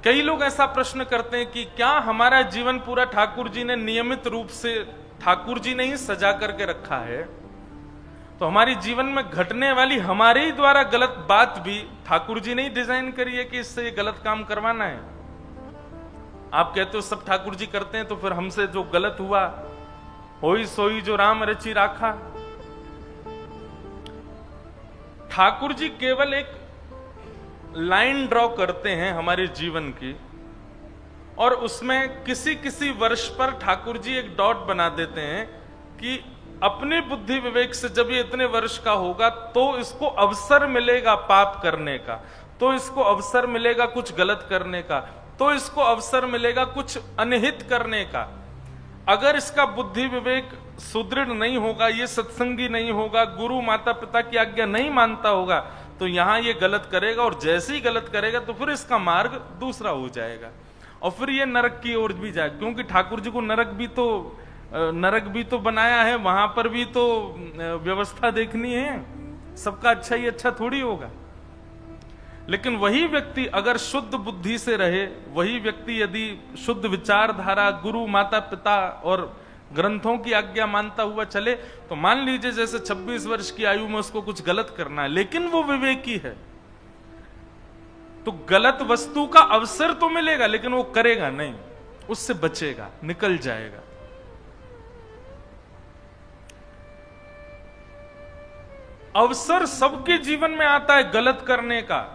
कई लोग ऐसा प्रश्न करते हैं कि क्या हमारा जीवन पूरा ठाकुर जी ने नियमित रूप से, ठाकुर जी ने ही सजा करके रखा है, तो हमारी जीवन में घटने वाली हमारे ही द्वारा गलत बात भी ठाकुर जी ने ही डिजाइन करी है कि इससे ये गलत काम करवाना है। आप कहते हो सब ठाकुर जी करते हैं, तो फिर हमसे जो गलत हुआ, होई सोई जो राम रची राखा। ठाकुर जी केवल एक लाइन ड्रॉ करते हैं हमारे जीवन की, और उसमें किसी किसी वर्ष पर ठाकुर जी एक डॉट बना देते हैं कि अपने बुद्धि विवेक से जब ये इतने वर्ष का होगा तो इसको अवसर मिलेगा पाप करने का, तो इसको अवसर मिलेगा कुछ गलत करने का, तो इसको अवसर मिलेगा कुछ अनहित करने का। अगर इसका बुद्धि विवेक सुदृढ़ नहीं होगा, ये सत्संगी नहीं होगा, गुरु माता पिता की आज्ञा नहीं मानता होगा, तो यहां ये गलत करेगा, और जैसे ही गलत करेगा तो फिर इसका मार्ग दूसरा हो जाएगा, और फिर ये नरक की ओर भी जाएगा। क्योंकि ठाकुर जी को नरक भी तो बनाया है, वहां पर भी तो व्यवस्था देखनी है, सबका अच्छा ही अच्छा थोड़ी होगा। लेकिन वही व्यक्ति अगर शुद्ध बुद्धि से रहे, वही व्यक्ति यदि शुद्ध विचारधारा, गुरु माता पिता और ग्रंथों की आज्ञा मानता हुआ चले, तो मान लीजिए जैसे 26 वर्ष की आयु में उसको कुछ गलत करना है, लेकिन वो विवेकी है, तो गलत वस्तु का अवसर तो मिलेगा, लेकिन वो करेगा नहीं, उससे बचेगा, निकल जाएगा। अवसर सबके जीवन में आता है गलत करने का,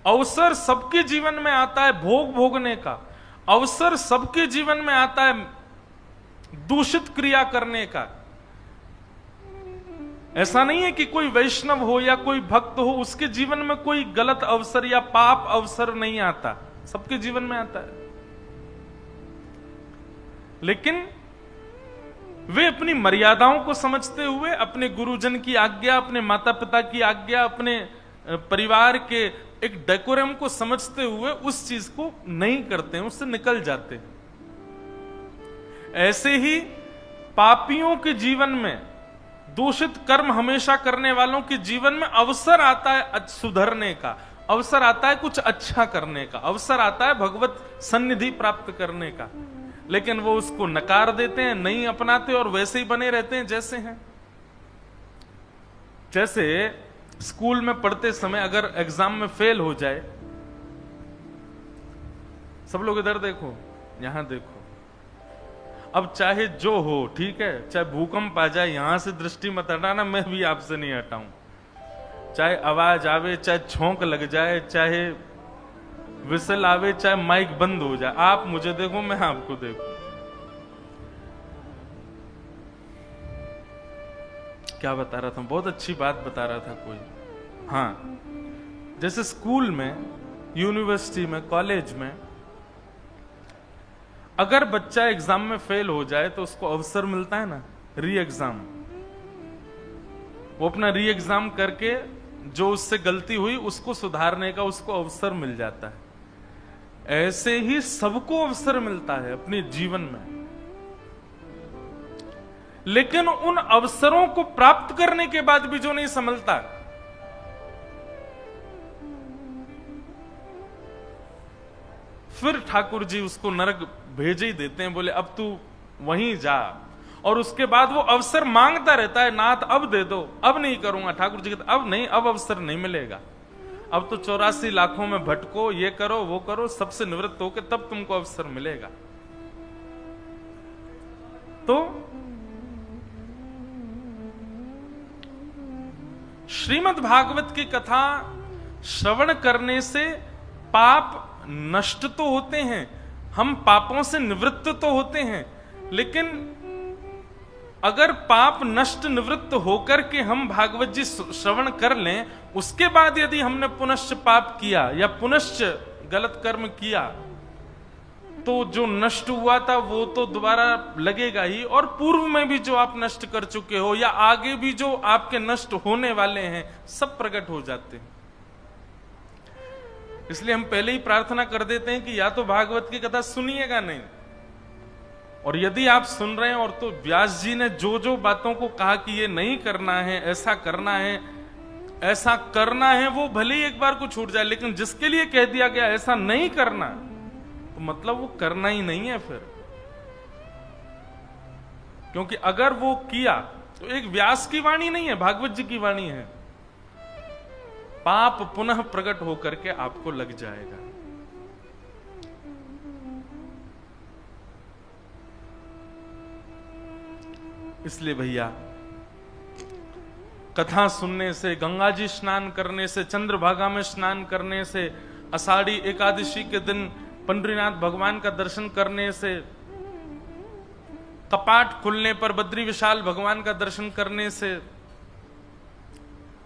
अवसर सबके जीवन में आता है भोग भोगने का, अवसर सबके जीवन में आता है दूषित क्रिया करने का। ऐसा नहीं है कि कोई वैष्णव हो या कोई भक्त हो उसके जीवन में कोई गलत अवसर या पाप अवसर नहीं आता, सबके जीवन में आता है। लेकिन वे अपनी मर्यादाओं को समझते हुए, अपने गुरुजन की आज्ञा, अपने माता पिता की आज्ञा, अपने परिवार के एक डेकोरम को समझते हुए उस चीज को नहीं करते हैं, उससे निकल जाते हैं। ऐसे ही पापियों के जीवन में, दूषित कर्म हमेशा करने वालों के जीवन में अवसर आता है सुधरने का, अवसर आता है कुछ अच्छा करने का, अवसर आता है भगवत सन्निधि प्राप्त करने का, लेकिन वो उसको नकार देते हैं, नहीं अपनाते और वैसे ही बने रहते हैं जैसे हैं। जैसे स्कूल में पढ़ते समय अगर एग्जाम में फेल हो जाए, सब लोग इधर देखो, यहां देखो, अब चाहे जो हो, ठीक है, चाहे भूकंप आ जाए, यहां से दृष्टि मत हटाना, मैं भी आपसे नहीं हटाऊं, चाहे आवाज आवे, चाहे झोंक लग जाए, चाहे विसल आवे, चाहे माइक बंद हो जाए, आप मुझे देखो, मैं आपको देखूं। क्या बता रहा था, बहुत अच्छी बात बता रहा था कोई। हाँ, जैसे स्कूल में, यूनिवर्सिटी में, कॉलेज में अगर बच्चा एग्जाम में फेल हो जाए तो उसको अवसर मिलता है ना, री एग्जाम। वो अपना री एग्जाम करके जो उससे गलती हुई उसको सुधारने का उसको अवसर मिल जाता है। ऐसे ही सबको अवसर मिलता है अपने जीवन में, लेकिन उन अवसरों को प्राप्त करने के बाद भी जो नहीं संभलता, फिर ठाकुर जी उसको नरक भेज ही देते हैं, बोले अब तू वहीं जा, और उसके बाद वो अवसर मांगता रहता है, नाथ अब दे दो, अब नहीं करूंगा। ठाकुर जी कहते अब नहीं, अब अवसर नहीं मिलेगा, अब तो 84 लाखों में भटको, ये करो वो करो, सबसे निवृत्त होके तब तुमको अवसर मिलेगा। तो श्रीमद् भागवत की कथा श्रवण करने से पाप नष्ट तो होते हैं, हम पापों से निवृत्त तो होते हैं, लेकिन अगर पाप नष्ट निवृत्त होकर के हम भागवत जी श्रवण कर लें, उसके बाद यदि हमने पुनश्च पाप किया या पुनश्च गलत कर्म किया, तो जो नष्ट हुआ था वो तो दोबारा लगेगा ही, और पूर्व में भी जो आप नष्ट कर चुके हो या आगे भी जो आपके नष्ट होने वाले हैं, सब प्रकट हो जाते हैं। इसलिए हम पहले ही प्रार्थना कर देते हैं कि या तो भागवत की कथा सुनिएगा नहीं, और यदि आप सुन रहे हैं और तो व्यास जी ने जो जो बातों को कहा कि ये नहीं करना है, ऐसा करना है, ऐसा करना है वो भले ही एक बार को छूट जाए, लेकिन जिसके लिए कह दिया गया ऐसा नहीं करना, तो मतलब वो करना ही नहीं है फिर। क्योंकि अगर वो किया तो एक व्यास की वाणी नहीं है, भागवत जी की वाणी है, पाप पुनः प्रकट होकर के आपको लग जाएगा। इसलिए भैया, कथा सुनने से, गंगा जी स्नान करने से, चंद्रभागा में स्नान करने से, आषाढ़ी एकादशी के दिन पंडरीनाथ भगवान का दर्शन करने से, कपाट खुलने पर बद्री विशाल भगवान का दर्शन करने से,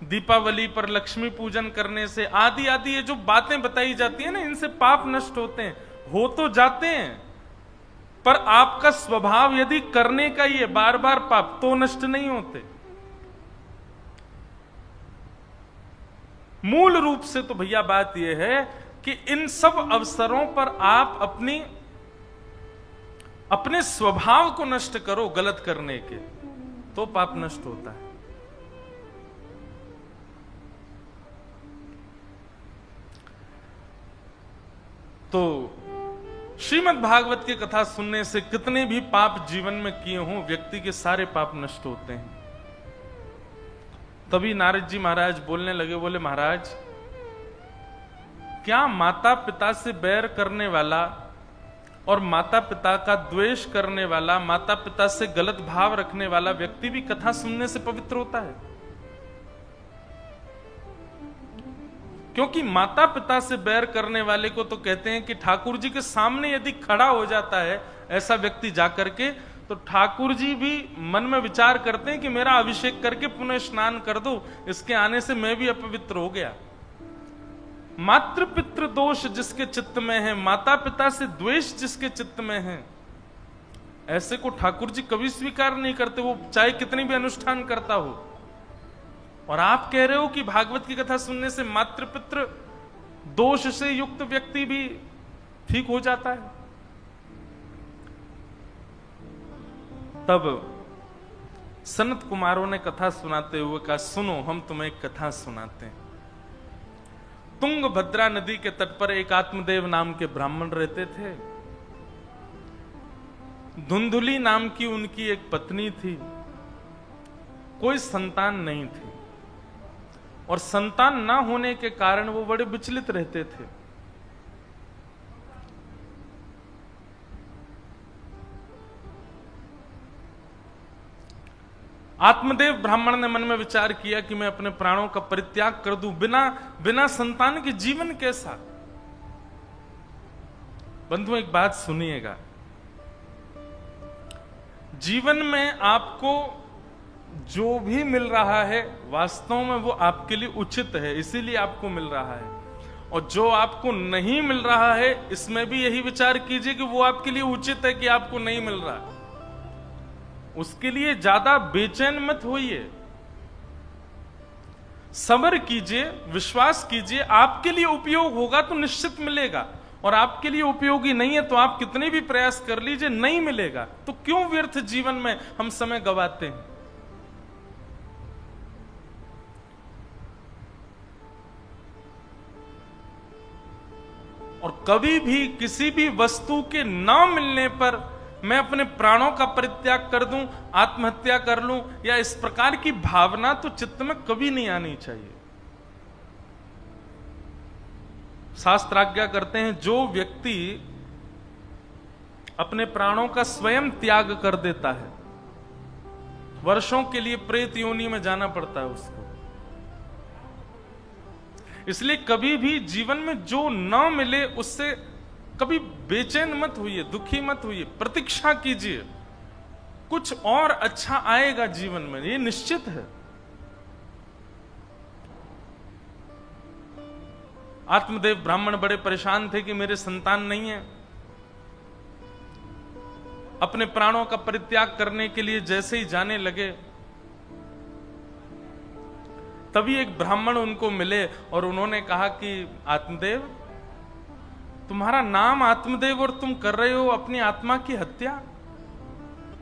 दीपावली पर लक्ष्मी पूजन करने से, आदि आदि ये जो बातें बताई जाती है ना, इनसे पाप नष्ट होते हैं। हो तो जाते हैं, पर आपका स्वभाव यदि करने का ही है बार बार पाप, तो नष्ट नहीं होते। मूल रूप से तो भैया बात यह है कि इन सब अवसरों पर आप अपने स्वभाव को नष्ट करो गलत करने के, तो पाप नष्ट होता है। तो श्रीमद् भागवत की कथा सुनने से कितने भी पाप जीवन में किए हों, व्यक्ति के सारे पाप नष्ट होते हैं। तभी नारद जी महाराज बोलने लगे, बोले महाराज, क्या माता पिता से बैर करने वाला और माता पिता का द्वेष करने वाला, माता पिता से गलत भाव रखने वाला व्यक्ति भी कथा सुनने से पवित्र होता है? क्योंकि माता पिता से बैर करने वाले को तो कहते हैं कि ठाकुर जी के सामने यदि खड़ा हो जाता है ऐसा व्यक्ति जाकर के, तो ठाकुर जी भी मन में विचार करते हैं कि मेरा अभिषेक करके पुनः स्नान कर दो, इसके आने से मैं भी अपवित्र हो गया। मातृ पितृ दोष जिसके चित्त में है, माता पिता से द्वेष जिसके चित्त में है, ऐसे को ठाकुर जी कभी स्वीकार नहीं करते, वो चाहे कितनी भी अनुष्ठान करता हो। और आप कह रहे हो कि भागवत की कथा सुनने से मातृ पितृ दोष से युक्त व्यक्ति भी ठीक हो जाता है। तब सनत कुमारों ने कथा सुनाते हुए कहा, सुनो हम तुम्हें एक कथा सुनाते हैं। तुंगभद्रा नदी के तट पर एक आत्मदेव नाम के ब्राह्मण रहते थे। धुंधुली नाम की उनकी एक पत्नी थी। कोई संतान नहीं थी और संतान ना होने के कारण वो बड़े विचलित रहते थे। आत्मदेव ब्राह्मण ने मन में विचार किया कि मैं अपने प्राणों का परित्याग कर दूं, बिना संतान के जीवन कैसा। बंधु एक बात सुनिएगा, जीवन में आपको जो भी मिल रहा है वास्तव में वो आपके लिए उचित है, इसीलिए आपको मिल रहा है। और जो आपको नहीं मिल रहा है, इसमें भी यही विचार कीजिए कि वो आपके लिए उचित है कि आपको नहीं मिल रहा है। उसके लिए ज्यादा बेचैन मत होइए, सब्र कीजिए, विश्वास कीजिए, आपके लिए उपयोग होगा तो निश्चित मिलेगा, और आपके लिए उपयोगी नहीं है तो आप कितने भी प्रयास कर लीजिए नहीं मिलेगा। तो क्यों व्यर्थ जीवन में हम समय गवाते हैं। और कभी भी किसी भी वस्तु के न मिलने पर मैं अपने प्राणों का परित्याग कर दूं, आत्महत्या कर लूं, या इस प्रकार की भावना तो चित्त में कभी नहीं आनी चाहिए। शास्त्र आज्ञा करते हैं, जो व्यक्ति अपने प्राणों का स्वयं त्याग कर देता है, वर्षों के लिए प्रेत योनि में जाना पड़ता है उसको। इसलिए कभी भी जीवन में जो न मिले उससे कभी बेचैन मत होइए, दुखी मत होइए, प्रतीक्षा कीजिए, कुछ और अच्छा आएगा जीवन में, ये निश्चित है। आत्मदेव ब्राह्मण बड़े परेशान थे कि मेरे संतान नहीं है। अपने प्राणों का परित्याग करने के लिए जैसे ही जाने लगे, तभी एक ब्राह्मण उनको मिले और उन्होंने कहा कि आत्मदेव, तुम्हारा नाम आत्मदेव और तुम कर रहे हो अपनी आत्मा की हत्या,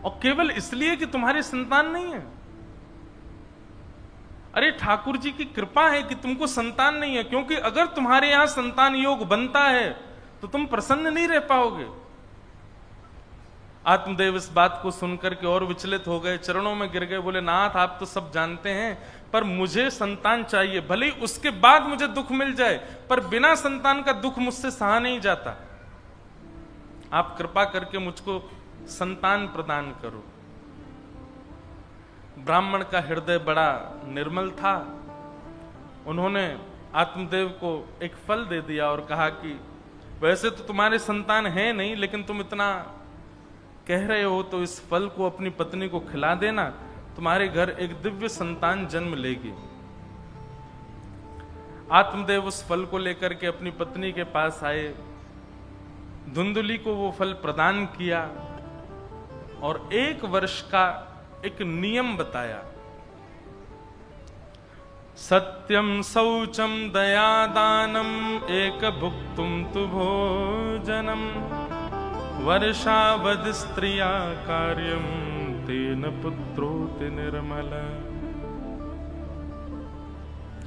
और केवल इसलिए कि तुम्हारी संतान नहीं है। अरे ठाकुर जी की कृपा है कि तुमको संतान नहीं है, क्योंकि अगर तुम्हारे यहां संतान योग बनता है तो तुम प्रसन्न नहीं रह पाओगे। आत्मदेव इस बात को सुनकर के और विचलित हो गए, चरणों में गिर गए, बोले नाथ आप तो सब जानते हैं, पर मुझे संतान चाहिए, भले ही उसके बाद मुझे दुख मिल जाए, पर बिना संतान का दुख मुझसे सहा नहीं जाता। आप कृपा करके मुझको संतान प्रदान करो। ब्राह्मण का हृदय बड़ा निर्मल था। उन्होंने आत्मदेव को एक फल दे दिया और कहा कि वैसे तो तुम्हारे संतान है नहीं, लेकिन तुम इतना कह रहे हो तो इस फल को अपनी पत्नी को खिला देना, तुम्हारे घर एक दिव्य संतान जन्म लेगी। आत्मदेव उस फल को लेकर के अपनी पत्नी के पास आए, धुंधुली को वो फल प्रदान किया और 1 वर्ष का एक नियम बताया। सत्यम शौचम दया दानम एक भुक्तुम तु भोजनम वर्षावधि स्त्रिया कार्यम तेन पुत्रोति निर्मल।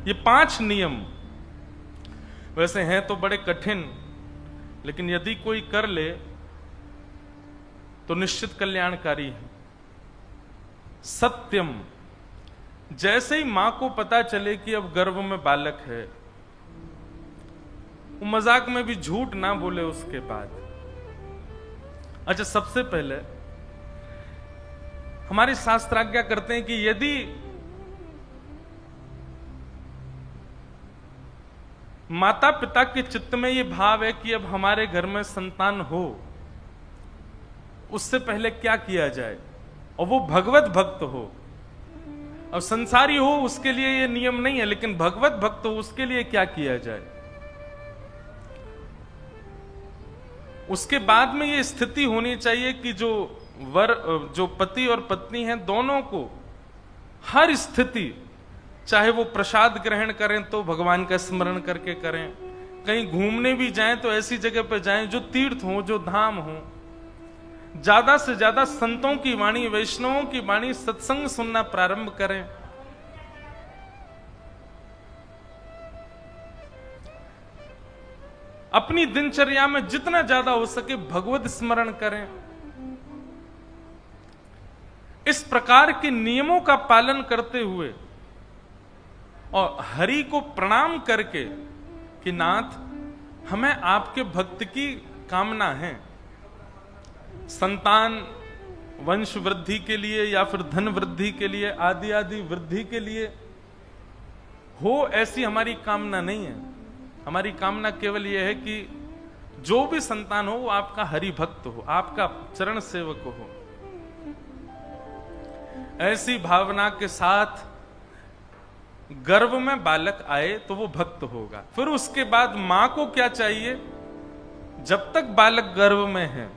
ये 5 नियम वैसे हैं तो बड़े कठिन, लेकिन यदि कोई कर ले तो निश्चित कल्याणकारी है। सत्यम, जैसे ही मां को पता चले कि अब गर्भ में बालक है, वो मजाक में भी झूठ ना बोले उसके बाद। अच्छा, सबसे पहले हमारे शास्त्र आज्ञा करते हैं कि यदि माता पिता के चित्त में यह भाव है कि अब हमारे घर में संतान हो, उससे पहले क्या किया जाए, और वो भगवत भक्त हो। अब संसारी हो उसके लिए यह नियम नहीं है, लेकिन भगवत भक्त हो उसके लिए क्या किया जाए। उसके बाद में यह स्थिति होनी चाहिए कि जो पति और पत्नी हैं, दोनों को हर स्थिति, चाहे वो प्रसाद ग्रहण करें तो भगवान का स्मरण करके करें, कहीं घूमने भी जाएं तो ऐसी जगह पर जाएं जो तीर्थ हो, जो धाम हो, ज्यादा से ज्यादा संतों की वाणी, वैष्णवों की वाणी, सत्संग सुनना प्रारंभ करें। अपनी दिनचर्या में जितना ज्यादा हो सके भगवत स्मरण करें। इस प्रकार के नियमों का पालन करते हुए और हरि को प्रणाम करके कि नाथ हमें आपके भक्त की कामना है, संतान वंश वृद्धि के लिए या फिर धन वृद्धि के लिए, आदि आदि वृद्धि के लिए हो, ऐसी हमारी कामना नहीं है। हमारी कामना केवल यह है कि जो भी संतान हो वो आपका हरि भक्त हो, आपका चरण सेवक हो। ऐसी भावना के साथ गर्भ में बालक आए तो वो भक्त होगा। फिर उसके बाद मां को क्या चाहिए, जब तक बालक गर्भ में है,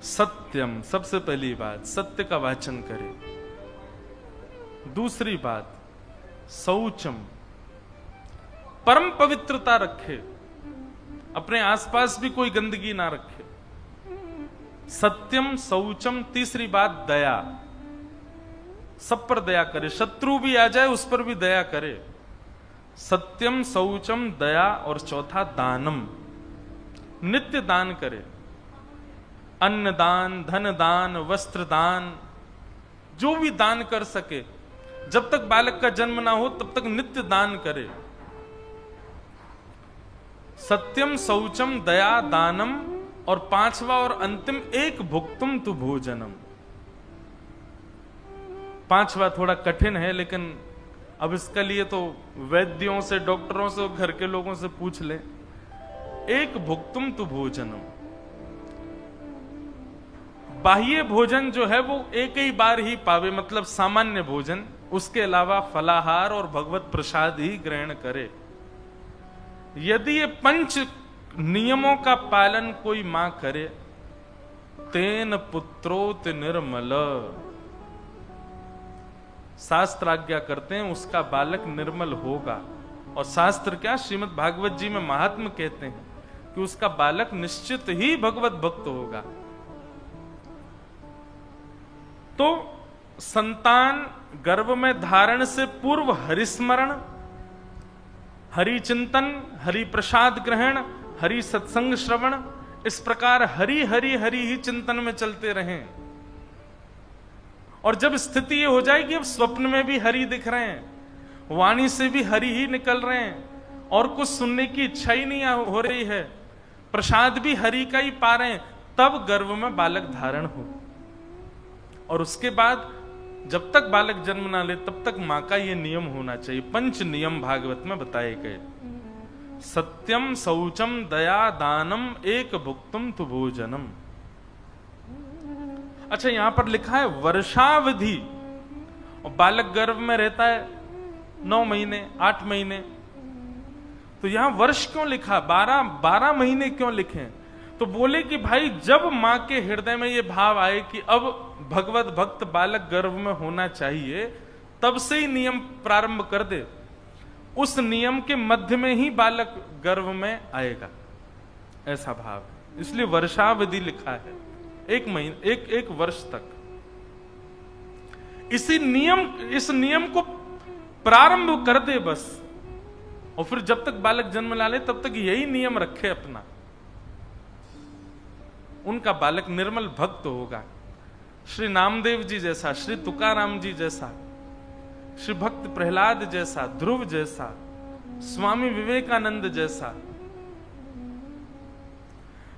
सत्यम, सबसे पहली बात सत्य का वाचन करे। दूसरी बात शौचम, परम पवित्रता रखे, अपने आसपास भी कोई गंदगी ना रखे। सत्यम शौचम। तीसरी बात दया, सब पर दया करे, शत्रु भी आ जाए उस पर भी दया करे। सत्यम शौचम दया। और चौथा दानम, नित्य दान करे, अन्न दान, धन दान, वस्त्र दान, जो भी दान कर सके। जब तक बालक का जन्म ना हो तब तक नित्य दान करे। सत्यम शौचम दया दानम। और पांचवा और अंतिम एक भुक्तुम तु भोजनम। पांचवा थोड़ा कठिन है, लेकिन अब इसके लिए तो वैद्यों से, डॉक्टरों से, घर के लोगों से पूछ ले। एक भुक्तुम तु भोजनम, बाह्य भोजन जो है वो एक ही बार ही पावे, मतलब सामान्य भोजन, उसके अलावा फलाहार और भगवत प्रसाद ही ग्रहण करे। यदि ये 5 नियमों का पालन कोई मां करे, तेन पुत्रोत निर्मल, शास्त्र आज्ञा करते हैं उसका बालक निर्मल होगा। और शास्त्र क्या, श्रीमद् भागवत जी में महात्मा कहते हैं कि उसका बालक निश्चित ही भगवत भक्त होगा। तो संतान गर्भ में धारण से पूर्व हरिस्मरण, हरि चिंतन, हरि प्रसाद ग्रहण, हरि सत्संग श्रवण, इस प्रकार हरि हरि हरि ही चिंतन में चलते रहें। और जब स्थिति ये हो जाएगी अब स्वप्न में भी हरि दिख रहे हैं, वाणी से भी हरि ही निकल रहे हैं, और कुछ सुनने की इच्छा ही नहीं हो रही है, प्रसाद भी हरि का ही पा रहे हैं, तब गर्भ में बालक धारण हो। और उसके बाद जब तक बालक जन्म ना ले तब तक मां का ये नियम होना चाहिए। 5 नियम भागवत में बताए गए। सत्यम शौचम दया दानम एक भुक्तम तु भोजनम। अच्छा, यहां पर लिखा है वर्षावधि, और बालक गर्भ में रहता है 9 महीने 8 महीने, तो यहां वर्ष क्यों लिखा, 12 महीने क्यों लिखे? तो बोले कि भाई जब मां के हृदय में ये भाव आए कि अब भगवत भक्त बालक गर्भ में होना चाहिए, तब से ही नियम प्रारंभ कर दे। उस नियम के मध्य में ही बालक गर्भ में आएगा, ऐसा भाव है। इसलिए वर्षावधि लिखा है, 1 महीने, एक वर्ष तक। इस नियम को प्रारंभ कर दे बस, और फिर जब तक बालक जन्म ला ले तब तक यही नियम रखे अपना, उनका बालक निर्मल भक्त होगा। श्री नामदेव जी जैसा, श्री तुकाराम जी जैसा, श्री भक्त प्रहलाद जैसा, ध्रुव जैसा, स्वामी विवेकानंद जैसा।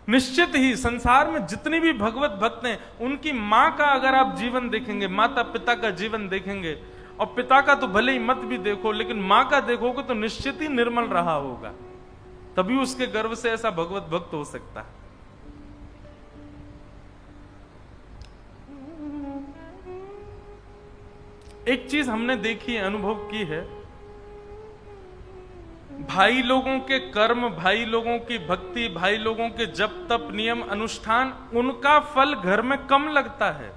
निश्चित ही संसार में जितनी भी भगवत भक्त हैं, उनकी मां का अगर आप जीवन देखेंगे, माता पिता का जीवन देखेंगे, और पिता का तो भले ही मत भी देखो, लेकिन मां का देखोगे तो निश्चित ही निर्मल रहा होगा, तभी उसके गर्भ से ऐसा भगवत भक्त हो सकता है। एक चीज हमने देखी है, अनुभव की है, भाई लोगों के कर्म, भाई लोगों की भक्ति, भाई लोगों के जप तप नियम अनुष्ठान, उनका फल घर में कम लगता है।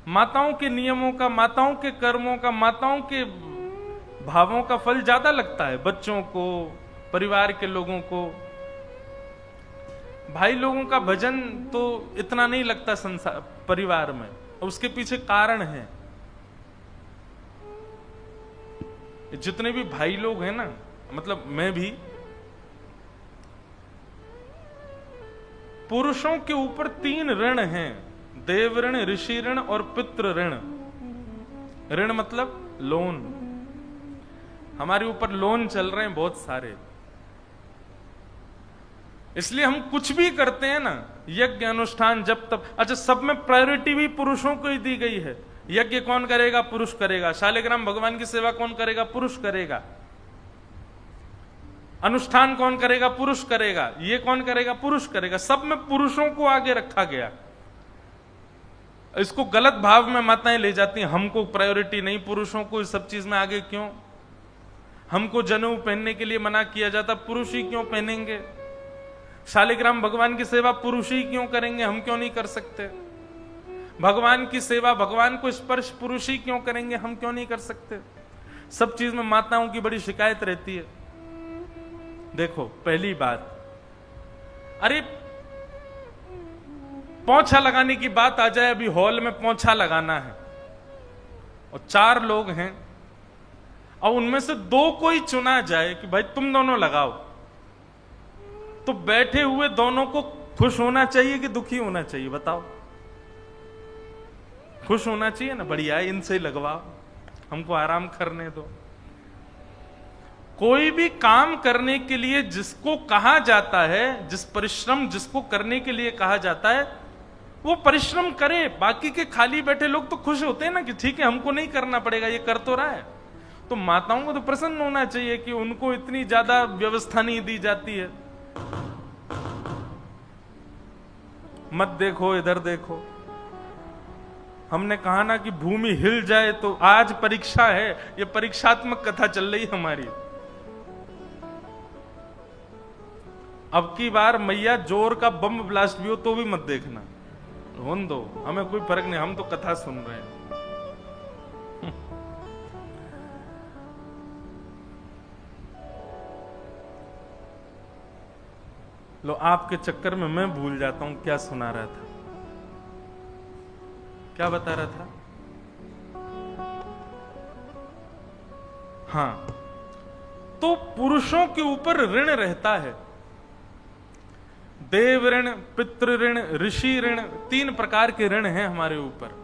माताओं के नियमों का, माताओं के कर्मों का, माताओं के भावों का फल ज्यादा लगता है बच्चों को, परिवार के लोगों को। भाई लोगों का भजन तो इतना नहीं लगता संसार परिवार में, और उसके पीछे कारण है। जितने भी भाई लोग हैं ना, मतलब मैं भी, पुरुषों के ऊपर 3 ऋण हैं, देव ऋण, ऋषि ऋण और पितृ ऋण। ऋण मतलब लोन, हमारे ऊपर लोन चल रहे हैं बहुत सारे। इसलिए हम कुछ भी करते हैं ना, यज्ञ अनुष्ठान जब तब, अच्छा सब में प्रायोरिटी भी पुरुषों को ही दी गई है। यज्ञ कौन करेगा? पुरुष करेगा। शालिग्राम भगवान की सेवा कौन करेगा? पुरुष करेगा। अनुष्ठान कौन करेगा? पुरुष करेगा। ये कौन करेगा? पुरुष करेगा। सब में पुरुषों को आगे रखा गया। इसको गलत भाव में माताएं ले जाती हैं, हमको प्रायोरिटी नहीं, पुरुषों को इस सब चीज में आगे क्यों? हमको जनेऊ पहनने के लिए मना किया जाता, पुरुष ही क्यों पहनेंगे? शालिग्राम भगवान की सेवा पुरुष ही क्यों करेंगे, हम क्यों नहीं कर सकते? भगवान की सेवा, भगवान को स्पर्श पुरुष ही क्यों करेंगे, हम क्यों नहीं कर सकते? सब चीज में माताओं की बड़ी शिकायत रहती है। देखो पहली बात, अरे पोंछा लगाने की बात आ जाए, अभी हॉल में पोंछा लगाना है और 4 लोग हैं और उनमें से 2 को ही चुना जाए कि भाई तुम दोनों लगाओ, तो बैठे हुए दोनों को खुश होना चाहिए कि दुखी होना चाहिए? बताओ। खुश होना चाहिए ना, बढ़िया है, इनसे लगवाओ, हमको आराम करने दो। कोई भी काम करने के लिए जिसको कहा जाता है, जिस परिश्रम जिसको करने के लिए कहा जाता है, वो परिश्रम करे। बाकी के खाली बैठे लोग तो खुश होते हैं ना कि ठीक है हमको नहीं करना पड़ेगा, ये कर तो रहा है। तो माताओं को तो प्रसन्न होना चाहिए कि उनको इतनी ज्यादा व्यवस्था नहीं दी जाती है। मत देखो, इधर देखो। हमने कहा ना कि भूमि हिल जाए, तो आज परीक्षा है, ये परीक्षात्मक कथा चल रही हमारी। अब की बार मैया जोर का बम ब्लास्ट भी हो तो भी मत देखना, होने दो, हमें कोई फर्क नहीं, हम तो कथा सुन रहे हैं। लो, आपके चक्कर में मैं भूल जाता हूं क्या सुना रहा था, क्या बता रहा था। हाँ, तो पुरुषों के ऊपर ऋण रहता है। देव ऋण, पितृ ऋण, ऋषि ऋण, 3 प्रकार के ऋण हैं हमारे ऊपर।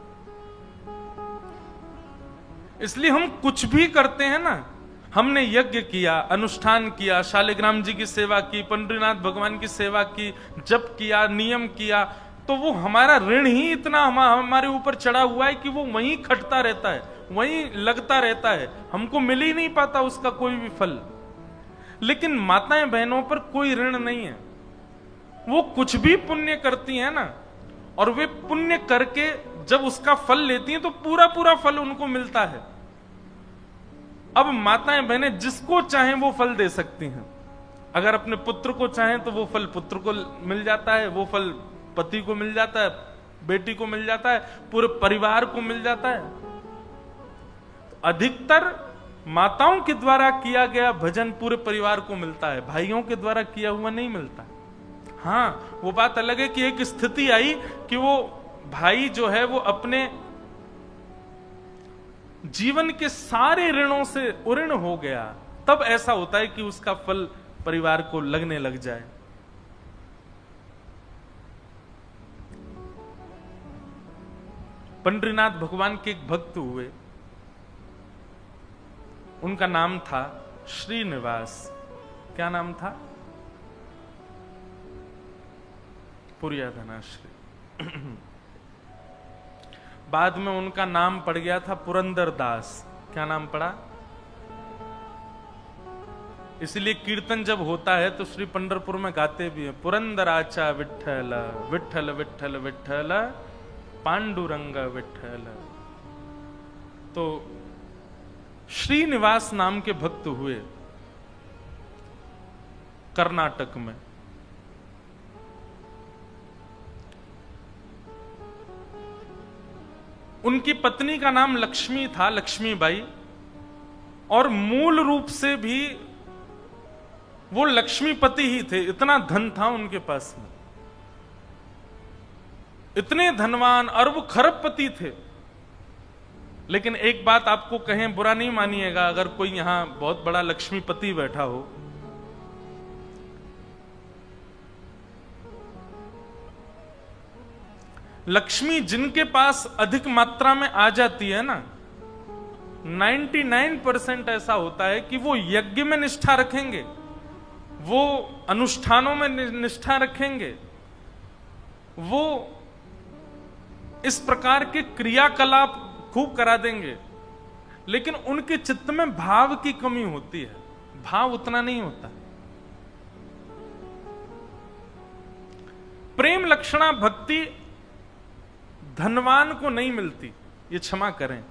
इसलिए हम कुछ भी करते हैं ना, हमने यज्ञ किया, अनुष्ठान किया, शालिग्राम जी की सेवा की, पंडरीनाथ भगवान की सेवा की, जप किया, नियम किया, तो वो हमारा ऋण ही इतना हमारे ऊपर चढ़ा हुआ है कि वो वहीं खटता रहता है, वहीं लगता रहता है, हमको मिल ही नहीं पाता उसका कोई भी फल। लेकिन माताएं बहनों पर कोई ऋण नहीं है। वो कुछ भी पुण्य करती हैं ना, और वे पुण्य करके जब उसका फल लेती हैं तो पूरा पूरा फल उनको मिलता है। अब माताएं बहनें जिसको चाहें वो फल दे सकती हैं। अगर अपने पुत्र को चाहें तो वो फल पुत्र को मिल जाता है, वो फल पति को मिल जाता है, बेटी को मिल जाता है, पूरे परिवार को मिल जाता है। तो अधिकतर माताओं के द्वारा किया गया भजन पूरे परिवार को मिलता है, भाइयों के द्वारा किया हुआ नहीं मिलता। हाँ, वो बात अलग है कि एक स्थिति आई कि वो भाई जो है वो अपने जीवन के सारे ऋणों से उऋण हो गया, तब ऐसा होता है कि उसका फल परिवार को लगने लग जाए। पंडरीनाथ भगवान के एक भक्त हुए, उनका नाम था श्रीनिवास। क्या नाम था? पुरिया धनाश्री। बाद में उनका नाम पड़ गया था पुरंदर दास। क्या नाम पड़ा? इसलिए कीर्तन जब होता है तो श्री पंढरपुर में गाते भी हैं, पुरंदराचा विठ्ठल विठ्ठल विठ्ठल विठ्ठल पांडुरंग विठ्ठल। तो श्रीनिवास नाम के भक्त हुए कर्नाटक में। उनकी पत्नी का नाम लक्ष्मी था, लक्ष्मीबाई, और मूल रूप से भी वो लक्ष्मीपति ही थे। इतना धन था उनके पास में, इतने धनवान, अरब खरबपति थे। लेकिन एक बात आपको कहें, बुरा नहीं मानिएगा अगर कोई यहां बहुत बड़ा लक्ष्मीपति बैठा हो, लक्ष्मी जिनके पास अधिक मात्रा में आ जाती है ना, 99% ऐसा होता है कि वो यज्ञ में निष्ठा रखेंगे, वो अनुष्ठानों में निष्ठा रखेंगे, वो इस प्रकार के क्रियाकलाप खूब करा देंगे, लेकिन उनके चित्त में भाव की कमी होती है, भाव उतना नहीं होता। प्रेम लक्षणा भक्ति धनवान को नहीं मिलती, ये क्षमा करें।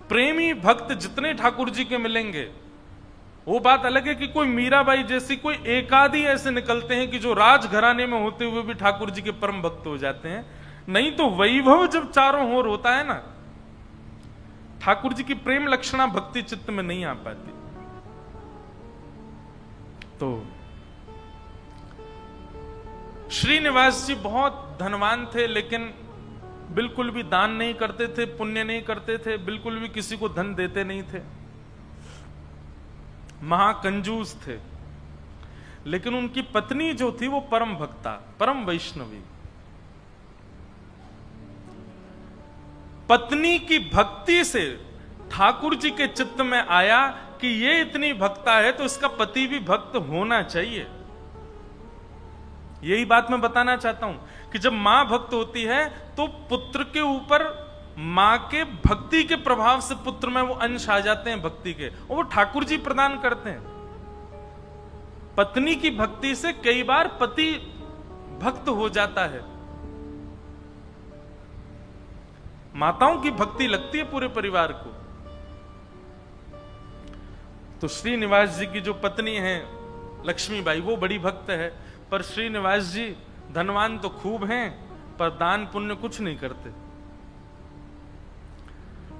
प्रेमी भक्त जितने ठाकुर जी के मिलेंगे, वो बात अलग है कि कोई मीराबाई जैसी कोई एकाधी ऐसे निकलते हैं कि जो राजघराने में होते हुए भी ठाकुर जी के परम भक्त हो जाते हैं। नहीं तो वैभव जब चारों ओर होता है ना, ठाकुर जी की प्रेम लक्षणा भक्ति चित्त में नहीं आ पाती। तो श्रीनिवास जी बहुत धनवान थे, लेकिन बिल्कुल भी दान नहीं करते थे, पुण्य नहीं करते थे, बिल्कुल भी किसी को धन देते नहीं थे, महाकंजूस थे। लेकिन उनकी पत्नी जो थी वो परम भक्ता, परम वैष्णवी। पत्नी की भक्ति से ठाकुर जी के चित्त में आया कि ये इतनी भक्ता है तो इसका पति भी भक्त होना चाहिए। यही बात मैं बताना चाहता हूं कि जब मां भक्त होती है तो पुत्र के ऊपर मां के भक्ति के प्रभाव से पुत्र में वो अंश आ जाते हैं भक्ति के, और वो ठाकुर जी प्रदान करते हैं। पत्नी की भक्ति से कई बार पति भक्त हो जाता है। माताओं की भक्ति लगती है पूरे परिवार को। तो श्रीनिवास जी की जो पत्नी है लक्ष्मीबाई, वो बड़ी भक्त है, पर श्रीनिवास जी धनवान तो खूब हैं पर दान पुण्य कुछ नहीं करते।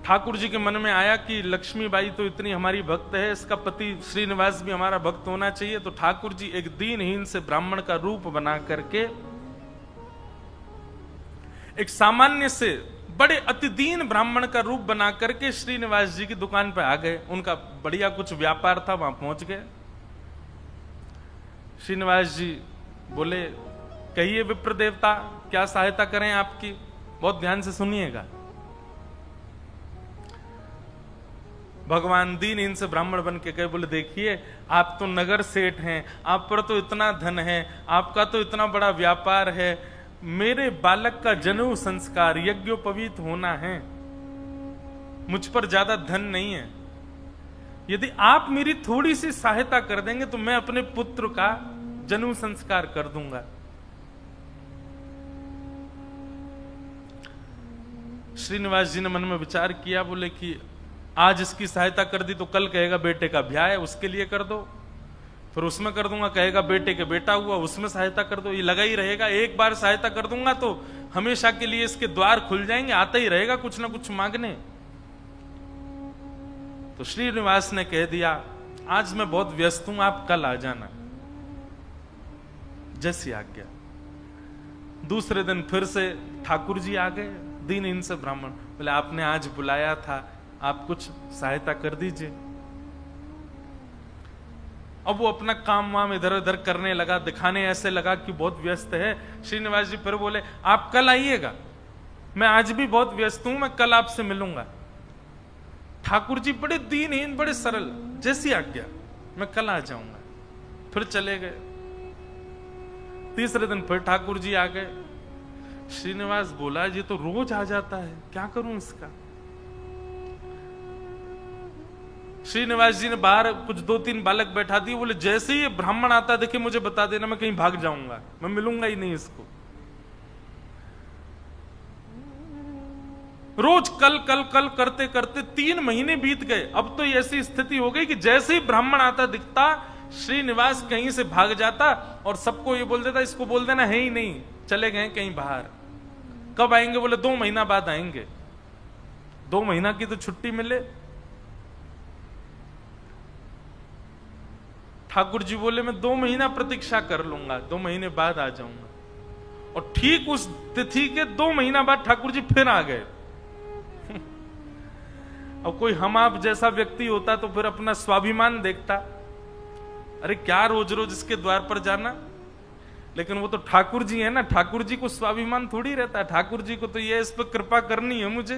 ठाकुर जी के मन में आया कि लक्ष्मीबाई तो इतनी हमारी भक्त है, इसका पति श्रीनिवास भी हमारा भक्त होना चाहिए। तो ठाकुर जी एक दीनहीन से ब्राह्मण का रूप बना करके एक सामान्य से बड़े अतिदीन ब्राह्मण का रूप बना करके श्रीनिवास जी की दुकान पे आ गए। उनका बढ़िया कुछ व्यापार था, वहां पहुंच गए। श्रीनिवास जी बोले, कहिए विप्र देवता, क्या सहायता करें आपकी? बहुत ध्यान से सुनिएगा। भगवान दीनहीन से ब्राह्मण बन के गए, बोले देखिए आप तो नगर सेठ हैं, आप पर तो इतना धन है, आपका तो इतना बड़ा व्यापार है, मेरे बालक का जनेऊ संस्कार यज्ञोपवीत होना है, मुझ पर ज्यादा धन नहीं है, यदि आप मेरी थोड़ी सी सहायता कर देंगे तो मैं अपने पुत्र का जनेऊ संस्कार कर दूंगा। श्रीनिवास जी ने मन में विचार किया, बोले कि आज इसकी सहायता कर दी तो कल कहेगा बेटे का ब्याह है, उसके लिए कर दो, फिर उसमें कर दूंगा, कहेगा बेटे के बेटा हुआ, उसमें सहायता कर दो, ये लगा ही रहेगा। एक बार सहायता कर दूंगा तो हमेशा के लिए इसके द्वार खुल जाएंगे, आता ही रहेगा कुछ ना कुछ मांगने। तो श्रीनिवास ने कह दिया, आज मैं बहुत व्यस्त हूं, आप कल आ जाना। जैसी आज्ञा। दूसरे दिन फिर से ठाकुर जी आ गए, दीनहीन से ब्राह्मण। बोले आपने आज बुलाया था, आप कुछ सहायता कर दीजिए। अब वो अपना काम वाम इधर उधर करने लगा, दिखाने ऐसे लगा कि बहुत व्यस्त है। श्रीनिवास जी फिर बोले आप कल आइएगा, मैं आज भी बहुत व्यस्त हूं, मैं कल आपसे मिलूंगा। ठाकुर जी बड़े दीनहीन, बड़े सरल, जैसी आज्ञा, मैं कल आ जाऊंगा। फिर चले गए। तीसरे दिन फिर ठाकुर जी आ गए। श्रीनिवास बोला ये तो रोज आ जाता है, क्या करूं इसका? श्रीनिवास जी ने बाहर कुछ 2-3 बालक बैठा दिए, बोले जैसे ही ब्राह्मण आता देखे मुझे बता देना, मैं कहीं भाग जाऊंगा, मैं मिलूंगा ही नहीं इसको। रोज कल कल कल करते करते 3 महीने बीत गए। अब तो ऐसी स्थिति हो गई कि जैसे ही ब्राह्मण आता दिखता, श्रीनिवास कहीं से भाग जाता और सबको ये बोल देता इसको बोल देना है ही नहीं, चले गए कहीं बाहर। कब आएंगे? बोले 2 महीना बाद आएंगे। 2 महीना की तो छुट्टी मिले। ठाकुर जी बोले मैं 2 महीना प्रतीक्षा कर लूंगा, 2 महीने बाद आ जाऊंगा। और ठीक उस तिथि के 2 महीना बाद ठाकुर जी फिर आ गए। अब कोई हम आप जैसा व्यक्ति होता तो फिर अपना स्वाभिमान देखता, अरे क्या रोज रोज इसके द्वार पर जाना। लेकिन वो तो ठाकुर जी है ना, ठाकुर जी को स्वाभिमान थोड़ी रहता है। ठाकुर जी को तो ये इस पर कृपा करनी है मुझे,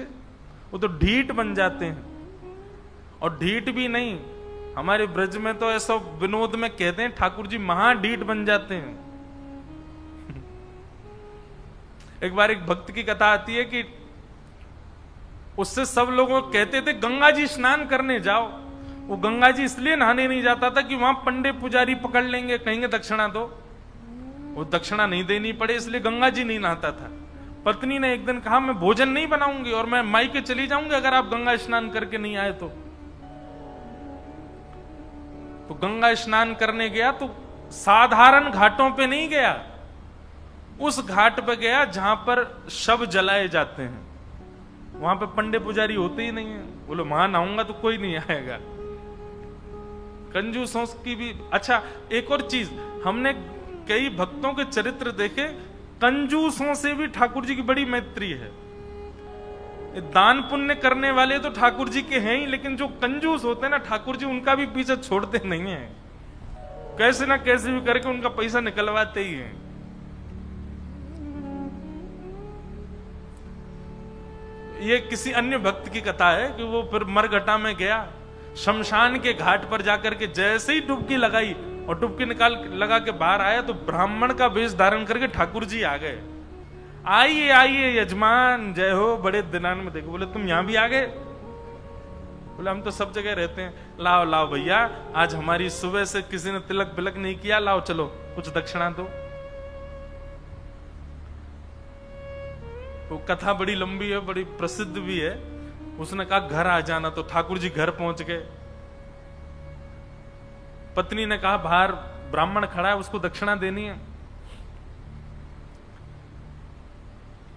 वो तो ढीठ बन जाते हैं। और ढीठ भी नहीं, हमारे ब्रज में तो ऐसा विनोद में कहते हैं ठाकुर जी महाढीठ बन जाते हैं। एक बार एक भक्त की कथा आती है कि उससे सब लोग कहते थे गंगा जी स्नान करने जाओ। वो गंगा जी इसलिए नहाने नहीं जाता था कि वहां पंडे पुजारी पकड़ लेंगे, कहेंगे दक्षिणा दो, वो दक्षिणा नहीं देनी पड़े, इसलिए गंगा जी नहीं नहाता था। पत्नी ने एक दिन कहा मैं भोजन नहीं बनाऊंगी और मैं मायके चली जाऊंगी अगर आप गंगा स्नान करके नहीं आए तो गंगा स्नान करने गया तो साधारण घाटों पे नहीं गया, उस घाट पे गया जहां पर शव जलाए जाते हैं। वहां पे पंडे पुजारी होते ही नहीं है। बोलो वहां नहाऊंगा तो कोई नहीं आएगा। कंजूसों की भी। अच्छा एक और चीज, हमने कई भक्तों के चरित्र देखे, कंजूसों से भी ठाकुर जी की बड़ी मैत्री है। दान पुण्य करने वाले तो ठाकुर जी के हैं ही, लेकिन जो कंजूस होते हैं ना, ठाकुर जी उनका भी पीछे छोड़ते नहीं है, कैसे ना कैसे भी करके उनका पैसा निकलवाते ही हैं। ये किसी अन्य भक्त की कथा है कि वो फिर मरघटा में गया, शमशान के घाट पर जाकर के जैसे ही डुबकी लगाई और डुबकी निकाल लगा के बाहर आया तो ब्राह्मण का वेश धारण करके ठाकुर जी आ गए। आइए आइए यजमान, जय हो, बड़े दिनान में देखो। बोले तुम यहां भी आ गए? बोले हम तो सब जगह रहते हैं। लाओ लाओ भैया, आज हमारी सुबह से किसी ने तिलक बिलक नहीं किया, लाओ चलो कुछ दक्षिणा दो। वो कथा बड़ी लंबी है, बड़ी प्रसिद्ध भी है। उसने कहा घर आ जाना, तो ठाकुर जी घर पहुंच गए। पत्नी ने कहा बाहर ब्राह्मण खड़ा है, उसको दक्षिणा देनी है।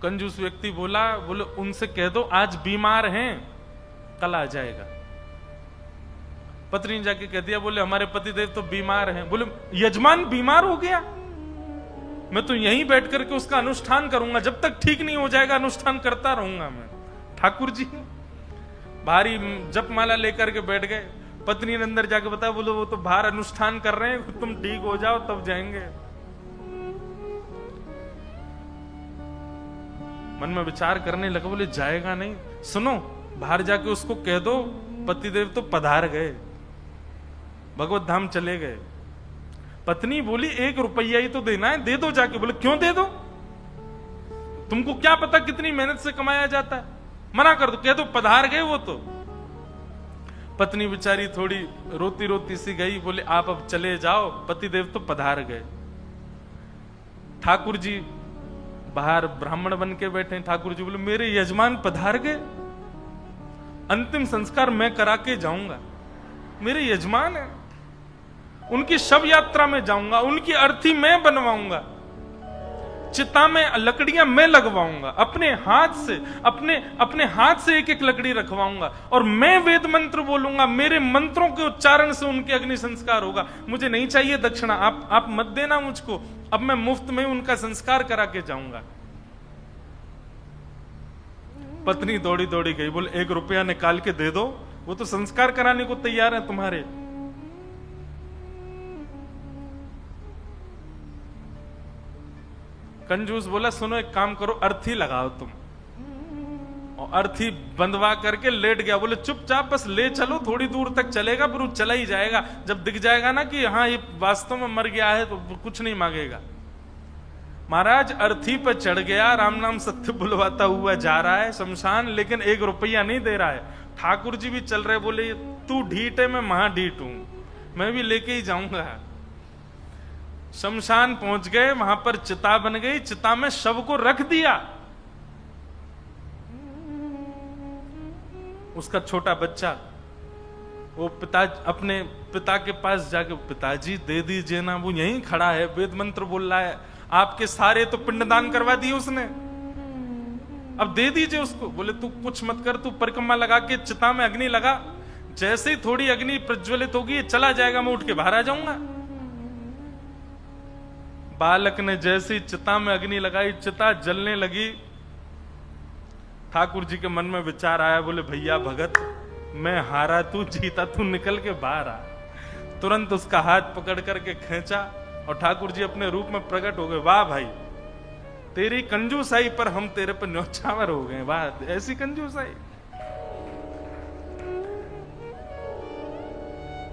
कंजूस व्यक्ति बोला, बोले उनसे कह दो आज बीमार हैं, कल आ जाएगा। पत्नी ने जाके कह दिया, बोले हमारे पतिदेव तो बीमार हैं। बोले यजमान बीमार हो गया, मैं तो यहीं बैठ करके उसका अनुष्ठान करूंगा, जब तक ठीक नहीं हो जाएगा अनुष्ठान करता रहूंगा मैं। ठाकुर जी भारी जपमाला लेकर के बैठ गए। पत्नी ने अंदर जाके बताया, बोलो वो तो बाहर अनुष्ठान कर रहे हैं, तुम ठीक हो जाओ तब जाएंगे। मन में विचार करने लगा, बोले जाएगा नहीं, सुनो बाहर जाके उसको कह दो पतिदेव तो पधार गए, भगवत धाम चले गए। पत्नी बोली 1 रुपया ही तो देना है, दे दो जाके। बोले क्यों दे दो, तुमको क्या पता कितनी मेहनत से कमाया जाता है, मना कर दो, कह दो पधार गए वो तो। पत्नी बेचारी थोड़ी रोती रोती सी गई, बोले आप अब चले जाओ, पतिदेव तो पधार गए। ठाकुर जी बाहर ब्राह्मण बन के बैठे। ठाकुर जी बोले मेरे यजमान पधार गए, अंतिम संस्कार मैं करा के जाऊंगा, मेरे यजमान है, उनकी शव यात्रा में जाऊंगा, उनकी अर्थी मैं बनवाऊंगा, चिता में लकड़ियां मैं लगवाऊंगा, अपने हाथ से अपने हाथ से एक एक लकड़ी रखवाऊंगा, और मैं वेद मंत्र बोलूंगा, मेरे मंत्रों के उच्चारण से उनके अग्नि संस्कार होगा। मुझे नहीं चाहिए दक्षिणा, आप मत देना मुझको, अब मैं मुफ्त में उनका संस्कार करा के जाऊंगा। पत्नी दौड़ी दौड़ी गई, बोले 1 रुपया निकाल के दे दो, वो तो संस्कार कराने को तैयार है तुम्हारे। कंजूस बोला सुनो एक काम करो, अर्थी लगाओ तुम, और अर्थी बंधवा करके लेट गया। बोले चुपचाप बस ले चलो, थोड़ी दूर तक चलेगा, फिर चला ही जाएगा, जब दिख जाएगा ना कि हाँ ये वास्तव में मर गया है तो कुछ नहीं मांगेगा। महाराज अर्थी पर चढ़ गया, राम नाम सत्य बुलवाता हुआ जा रहा है शमशान, लेकिन 1 रुपया नहीं दे रहा है। ठाकुर जी भी चल रहे, बोले तू ढीठ है, मैं महा ढीठ हूं, मैं भी लेके ही जाऊंगा। शमशान पहुंच गए, वहां पर चिता बन गई, चिता में शव को रख दिया। उसका छोटा बच्चा वो अपने पिता के पास जाके, पिताजी दे दीजिए ना, वो यहीं खड़ा है, वेद मंत्र बोल रहा है, आपके सारे तो पिंडदान करवा दिए उसने, अब दे दीजिए उसको। बोले तू कुछ मत कर, तू परिक्रमा लगा के चिता में अग्नि लगा, जैसे ही थोड़ी अग्नि प्रज्वलित होगी चला जाएगा, मैं उठ के बाहर आ जाऊंगा। बालक ने जैसी चिता में अग्नि लगाई, चिता जलने लगी। ठाकुर जी के मन में विचार आया, बोले भैया भगत, मैं हारा तू जीता, तू निकल के बाहर आ। तुरंत उसका हाथ पकड़ करके खींचा और ठाकुर जी अपने रूप में प्रकट हो गए। वाह भाई, तेरी कंजूसाई पर हम तेरे पर न्यौछावर हो गए, वाह ऐसी कंजूसाई।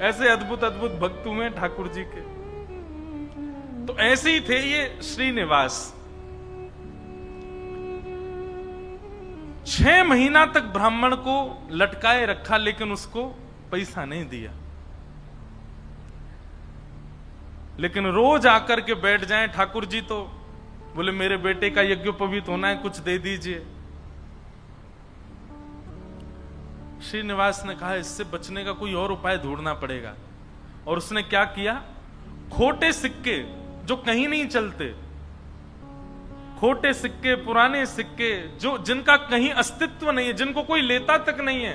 ऐसे अद्भुत अद्भुत भक्त हुए ठाकुर जी के। तो ऐसे ही थे ये श्रीनिवास। 6 महीना तक ब्राह्मण को लटकाए रखा, लेकिन उसको पैसा नहीं दिया। लेकिन रोज आकर के बैठ जाएं ठाकुर जी, तो बोले मेरे बेटे का यज्ञोपवीत होना है, कुछ दे दीजिए। श्रीनिवास ने कहा इससे बचने का कोई और उपाय ढूंढना पड़ेगा। और उसने क्या किया, खोटे सिक्के जो कहीं नहीं चलते, खोटे सिक्के, पुराने सिक्के जो जिनका कहीं अस्तित्व नहीं है, जिनको कोई लेता तक नहीं है,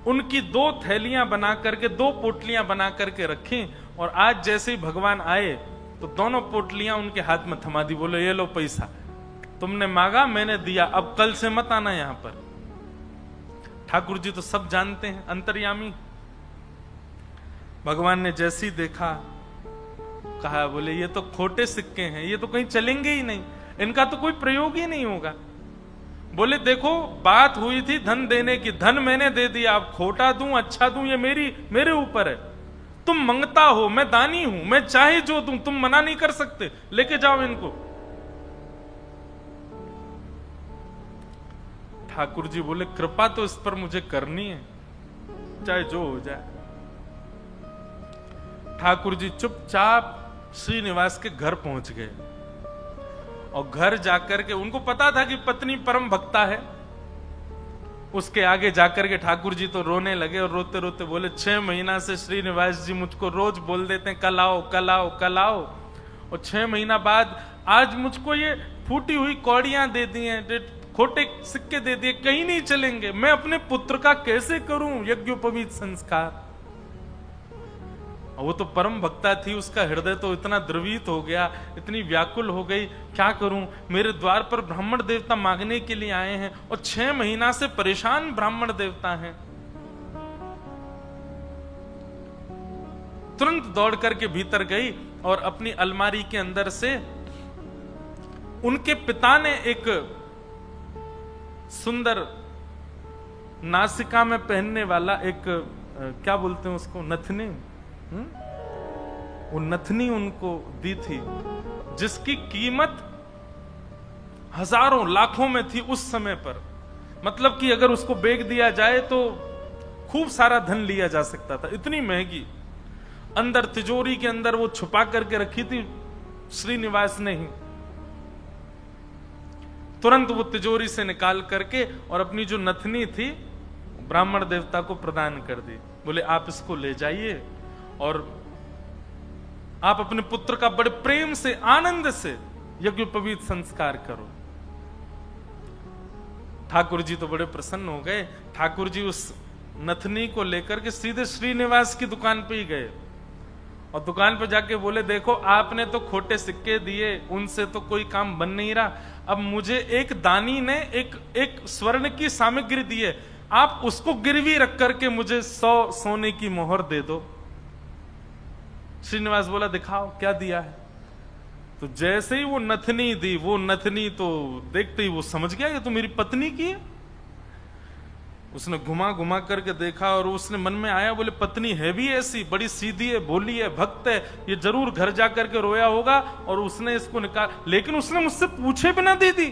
उनकी 2 थैलियां बना करके, 2 पोटलियां बना करके रखी। और आज जैसे ही भगवान आए तो दोनों पोटलियां उनके हाथ में थमा दी। बोले ये लो पैसा, तुमने मांगा मैंने दिया, अब कल से मत आना यहां पर। ठाकुर जी तो सब जानते हैं, अंतर्यामी। भगवान ने जैसे ही देखा, कहा बोले ये तो खोटे सिक्के हैं, ये तो कहीं चलेंगे ही नहीं, इनका तो कोई प्रयोग ही नहीं होगा। बोले देखो बात हुई थी धन देने की, धन मैंने दे दिया, अब खोटा दूं अच्छा दूं ये मेरे ऊपर है। तुम मंगता हो, मैं दानी हूं, मैं चाहे जो दूं, तुम मना नहीं कर सकते, लेके जाओ इनको। ठाकुर जी बोले कृपा तो इस पर मुझे करनी है, चाहे जो हो जाए। ठाकुर जी चुपचाप श्रीनिवास के घर पहुंच गए। और घर जाकर के उनको पता था कि पत्नी परम भक्ता है। उसके आगे जाकर के ठाकुर जी तो रोने लगे और रोते रोते बोले 6 महीना से श्रीनिवास जी मुझको रोज बोल देते हैं कल आओ कल आओ कल आओ, और 6 महीना बाद आज मुझको ये फूटी हुई कौड़ियां दे दी हैं, खोटे सिक्के दे दिए, कहीं नहीं चलेंगे। मैं अपने पुत्र का कैसे करूं यज्ञोपवीत संस्कार। वो तो परम भक्ता थी, उसका हृदय तो इतना द्रवित हो गया, इतनी व्याकुल हो गई, क्या करूं, मेरे द्वार पर ब्राह्मण देवता मांगने के लिए आए हैं और 6 महीना से परेशान ब्राह्मण देवता हैं। तुरंत दौड़ करके भीतर गई और अपनी अलमारी के अंदर से उनके पिता ने एक सुंदर नासिका में पहनने वाला एक क्या बोलते हैं उसको, नथनी, वो नथनी उनको दी थी, जिसकी कीमत हजारों लाखों में थी उस समय पर। मतलब कि अगर उसको बेच दिया जाए तो खूब सारा धन लिया जा सकता था, इतनी महंगी। अंदर तिजोरी के अंदर वो छुपा करके रखी थी श्रीनिवास ने ही। तुरंत वो तिजोरी से निकाल करके और अपनी जो नथनी थी ब्राह्मण देवता को प्रदान कर दी। बोले आप इसको ले जाइए और आप अपने पुत्र का बड़े प्रेम से आनंद से यज्ञोपवीत संस्कार करो। ठाकुर जी तो बड़े प्रसन्न हो गए। ठाकुर जी उस नथनी को लेकर के सीधे श्रीनिवास की दुकान पे ही गए और दुकान पे जाके बोले देखो आपने तो खोटे सिक्के दिए, उनसे तो कोई काम बन नहीं रहा, अब मुझे एक दानी ने एक स्वर्ण की सामग्री दी है, आप उसको गिरवी रख करके मुझे 100 सोने की मोहर दे दो। श्रीनिवास बोला दिखाओ क्या दिया है। तो जैसे ही वो नथनी दी, वो नथनी तो देखते ही वो समझ गया ये तो मेरी पत्नी की है। उसने घुमा घुमा करके देखा और उसने मन में आया, बोले पत्नी है भी ऐसी, बड़ी सीधी है, भोली है, भक्त है, ये जरूर घर जा करके रोया होगा और उसने इसको निकाल, लेकिन उसने मुझसे पूछे बिना दे दी।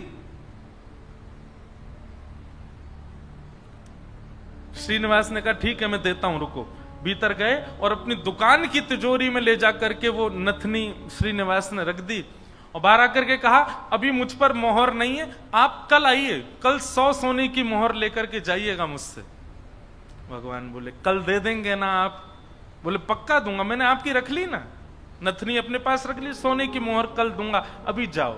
श्रीनिवास ने कहा ठीक है मैं देता हूं, रुको। भीतर गए और अपनी दुकान की तिजोरी में ले जाकर के वो नथनी श्रीनिवास ने रख दी और बाहर आकर के कहा अभी मुझ पर मोहर नहीं है, आप कल आइए, कल 100 सोने की मोहर लेकर के जाइएगा मुझसे। भगवान बोले कल दे देंगे ना आप? बोले पक्का दूंगा, मैंने आपकी रख ली ना, नथनी अपने पास रख ली, सोने की मोहर कल दूंगा, अभी जाओ।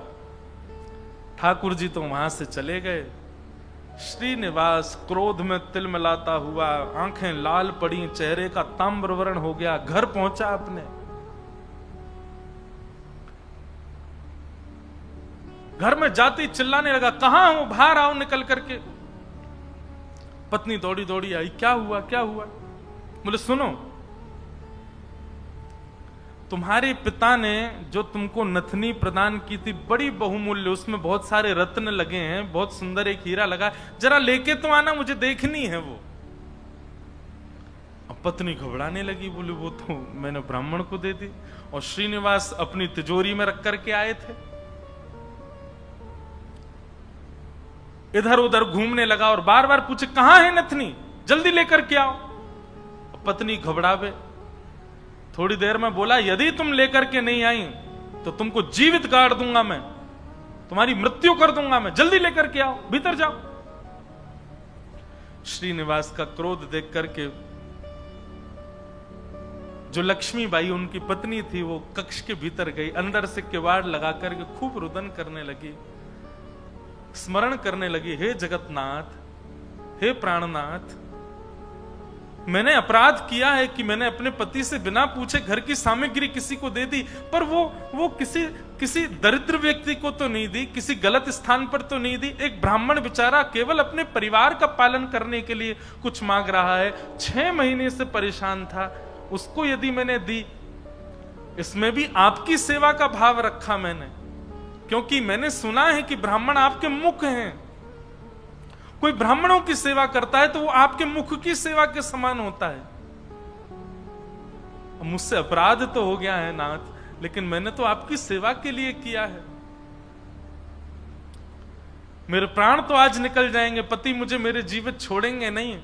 ठाकुर जी तो वहां से चले गए। श्रीनिवास क्रोध में तिलमिलाता हुआ, आंखें लाल पड़ी, चेहरे का ताम्रवर्ण हो गया, घर पहुंचा अपने। घर में जाती चिल्लाने लगा कहां हो, बाहर आओ निकल करके। पत्नी दौड़ी दौड़ी आई, क्या हुआ क्या हुआ? बोले सुनो, तुम्हारे पिता ने जो तुमको नथनी प्रदान की थी बड़ी बहुमूल्य, उसमें बहुत सारे रत्न लगे हैं, बहुत सुंदर एक हीरा लगा, जरा लेके तो आना, मुझे देखनी है वो। अब पत्नी घबराने लगी, बोली वो तो मैंने ब्राह्मण को दे दी और श्रीनिवास अपनी तिजोरी में रख करके आए थे। इधर उधर घूमने लगा और बार बार पूछे कहां है नथनी, जल्दी लेकर के आओ। पत्नी घबरावे, थोड़ी देर में बोला यदि तुम लेकर के नहीं आई तो तुमको जीवित गाड़ दूंगा मैं, तुम्हारी मृत्यु कर दूंगा मैं, जल्दी लेकर के आओ, भीतर जाओ। श्रीनिवास का क्रोध देख करके जो लक्ष्मीबाई उनकी पत्नी थी वो कक्ष के भीतर गई, अंदर से किवाड़ लगा करके खूब रुदन करने लगी, स्मरण करने लगी, हे जगतनाथ, हे प्राणनाथ, मैंने अपराध किया है कि मैंने अपने पति से बिना पूछे घर की सामग्री किसी को दे दी, पर वो किसी दरिद्र व्यक्ति को तो नहीं दी, किसी गलत स्थान पर तो नहीं दी। एक ब्राह्मण बेचारा केवल अपने परिवार का पालन करने के लिए कुछ मांग रहा है, 6 महीने से परेशान था, उसको यदि मैंने दी, इसमें भी आपकी सेवा का भाव रखा मैंने, क्योंकि मैंने सुना है कि ब्राह्मण आपके मुख हैं, कोई ब्राह्मणों की सेवा करता है तो वो आपके मुख की सेवा के समान होता है। मुझसे अपराध तो हो गया है नाथ, लेकिन मैंने तो आपकी सेवा के लिए किया है। मेरे प्राण तो आज निकल जाएंगे, पति मुझे मेरे जीवित छोड़ेंगे नहीं,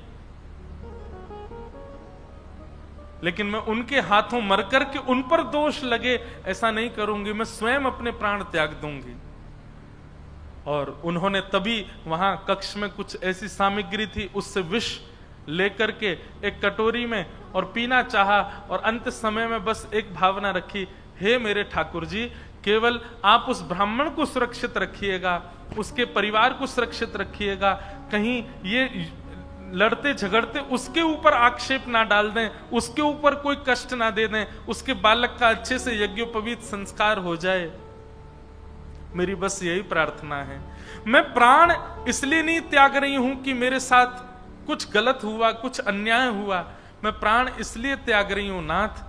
लेकिन मैं उनके हाथों मर करके उन पर दोष लगे ऐसा नहीं करूंगी, मैं स्वयं अपने प्राण त्याग दूंगी। और उन्होंने तभी वहां कक्ष में कुछ ऐसी सामग्री थी, उससे विष लेकर के एक कटोरी में और पीना चाहा और अंत समय में बस एक भावना रखी, हे मेरे ठाकुर जी, केवल आप उस ब्राह्मण को सुरक्षित रखिएगा, उसके परिवार को सुरक्षित रखिएगा, कहीं ये लड़ते झगड़ते उसके ऊपर आक्षेप ना डाल दें, उसके ऊपर कोई कष्ट ना दे दें, उसके बालक का अच्छे से यज्ञोपवीत संस्कार हो जाए। मेरी बस यही प्रार्थना है। मैं प्राण इसलिए नहीं त्याग रही हूं कि मेरे साथ कुछ गलत हुआ, कुछ अन्याय हुआ। मैं प्राण इसलिए त्याग रही हूं नाथ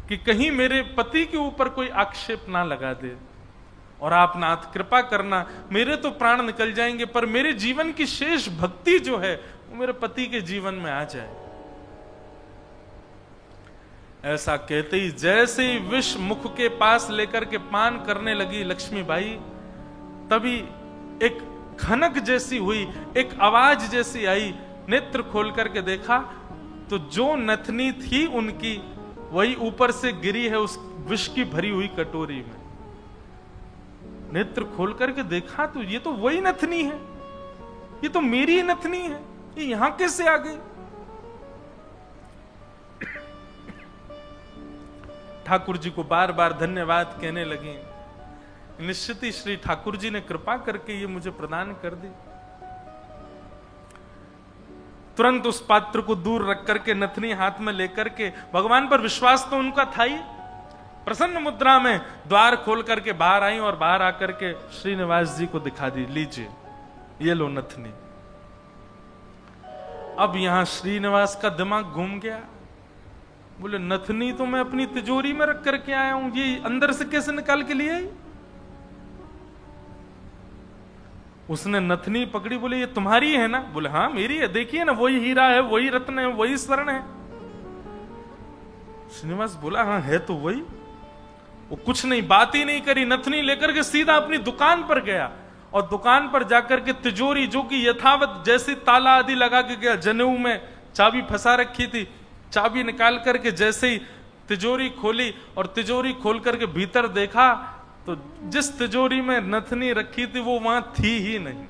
कि कहीं मेरे पति के ऊपर कोई आक्षेप ना लगा दे। और आप नाथ कृपा करना, मेरे तो प्राण निकल जाएंगे पर मेरे जीवन की शेष भक्ति जो है वो मेरे पति के जीवन में आ जाए। ऐसा कहते ही जैसे ही विष मुख के पास लेकर के पान करने लगी लक्ष्मीबाई, तभी एक खनक जैसी हुई, एक आवाज जैसी आई। नेत्र खोल करके देखा तो जो नथनी थी उनकी वही ऊपर से गिरी है उस विष की भरी हुई कटोरी में। नेत्र खोल करके देखा तो ये तो वही नथनी है, ये तो मेरी नथनी है, ये यहां कैसे आ गई? ठाकुर जी को बार बार धन्यवाद कहने लगे। निश्चित ही श्री ठाकुर जी ने कृपा करके ये मुझे प्रदान कर दी। तुरंत उस पात्र को दूर रख करके नथनी हाथ में लेकर के, भगवान पर विश्वास तो उनका था ही, प्रसन्न मुद्रा में द्वार खोल करके बाहर आई और बाहर आकर के श्रीनिवास जी को दिखा दी, लीजिए ये लो नथनी। अब यहां श्रीनिवास का दिमाग घूम गया। बोले नथनी तो मैं अपनी तिजोरी में रख करके आया हूं, ये अंदर से कैसे निकाल के लिए आई? उसने नथनी पकड़ी, बोले ये तुम्हारी है ना? बोले हाँ मेरी है, देखिए ना वही हीरा है, वही रत्न है, वही स्वर्ण है। श्रीनिवास बोला हाँ है तो वही। वो कुछ नहीं, बात ही नहीं करी, नथनी लेकर के सीधा अपनी दुकान पर गया और दुकान पर जाकर के तिजोरी जो कि यथावत जैसी ताला आदि लगा के गया, जनेऊ में चाबी फंसा रखी थी, चाबी निकाल करके जैसे ही तिजोरी खोली और तिजोरी खोल करके भीतर देखा तो जिस तिजोरी में नथनी रखी थी वो वहां थी ही नहीं।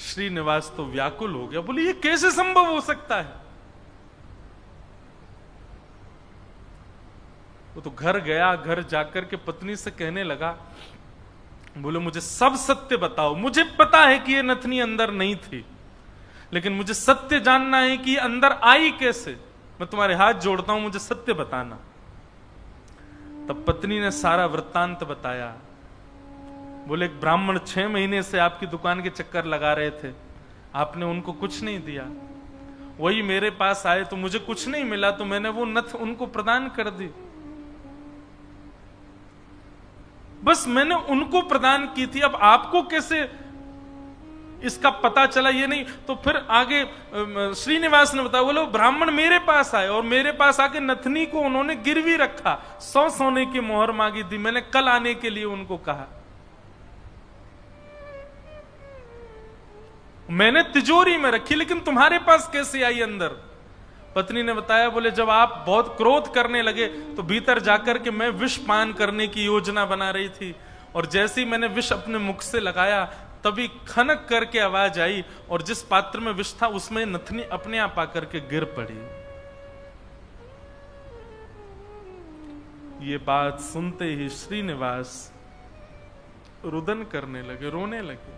श्रीनिवास तो व्याकुल हो गया, बोले ये कैसे संभव हो सकता है? वो तो घर गया, घर जाकर के पत्नी से कहने लगा, बोले मुझे सब सत्य बताओ, मुझे पता है कि ये नथनी अंदर नहीं थी, लेकिन मुझे सत्य जानना है कि अंदर आई कैसे। मैं तुम्हारे हाथ जोड़ता हूं, मुझे सत्य बताना। तब पत्नी ने सारा वृत्तांत बताया। बोले एक ब्राह्मण 6 महीने से आपकी दुकान के चक्कर लगा रहे थे, आपने उनको कुछ नहीं दिया, वही मेरे पास आए तो मुझे कुछ नहीं मिला तो मैंने वो नथ उनको प्रदान कर दी। बस मैंने उनको प्रदान की थी, अब आपको कैसे इसका पता चला ये नहीं। तो फिर आगे श्रीनिवास ने बताया, बोलो ब्राह्मण मेरे पास आए और मेरे पास आके नथनी को उन्होंने गिरवी रखा, 100 सोने की मोहर मांगी थी, मैंने कल आने के लिए उनको कहा। मैंने तिजोरी में रखी, लेकिन तुम्हारे पास कैसे आई अंदर? पत्नी ने बताया, बोले जब आप बहुत क्रोध करने लगे तो भीतर जाकर के मैं विष पान करने की योजना बना रही थी, और जैसे ही मैंने विष अपने मुख से लगाया तभी खनक करके आवाज आई और जिस पात्र में विष था उसमें नथनी अपने आप आकर के गिर पड़ी। ये बात सुनते ही श्रीनिवास रुदन करने लगे, रोने लगे।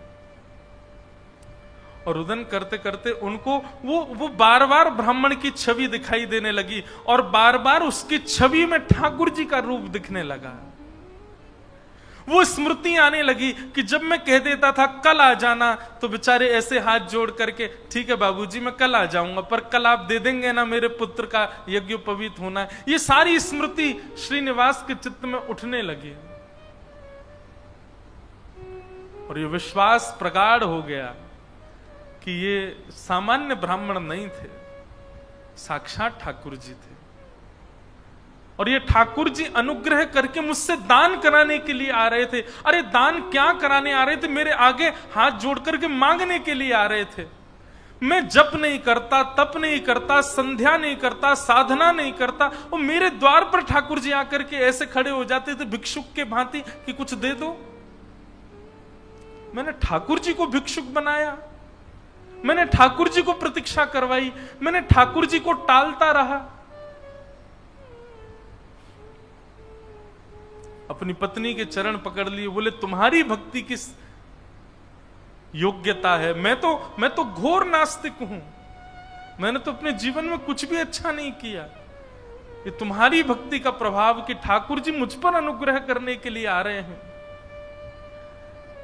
और रुदन करते करते उनको वो बार बार ब्राह्मण की छवि दिखाई देने लगी और बार बार उसकी छवि में ठाकुर जी का रूप दिखने लगा। वो स्मृति आने लगी कि जब मैं कह देता था कल आ जाना तो बेचारे ऐसे हाथ जोड़ करके, ठीक है बाबूजी मैं कल आ जाऊंगा, पर कल आप दे देंगे ना मेरे पुत्र का यज्ञोपवीत होना है। ये सारी स्मृति श्रीनिवास के चित्त में उठने लगी और ये विश्वास प्रगाढ़ हो गया कि ये सामान्य ब्राह्मण नहीं थे, साक्षात ठाकुर जी थे। और ये ठाकुर जी अनुग्रह करके मुझसे दान कराने के लिए आ रहे थे। अरे दान क्या कराने आ रहे थे, मेरे आगे हाथ जोड़ करके मांगने के लिए आ रहे थे। मैं जप नहीं करता, तप नहीं करता, संध्या नहीं करता, साधना नहीं करता, और मेरे द्वार पर ठाकुर जी आकर के ऐसे खड़े हो जाते थे भिक्षुक के भांति कि कुछ दे दो। मैंने ठाकुर जी को भिक्षुक बनाया, मैंने ठाकुर जी को प्रतीक्षा करवाई, मैंने ठाकुर जी को टालता रहा। अपनी पत्नी के चरण पकड़ लिए, बोले तुम्हारी भक्ति किस योग्यता है। मैं तो घोर नास्तिक हूं, मैंने तो अपने जीवन में कुछ भी अच्छा नहीं किया। ये तुम्हारी भक्ति का प्रभाव कि ठाकुर जी मुझ पर अनुग्रह करने के लिए आ रहे हैं।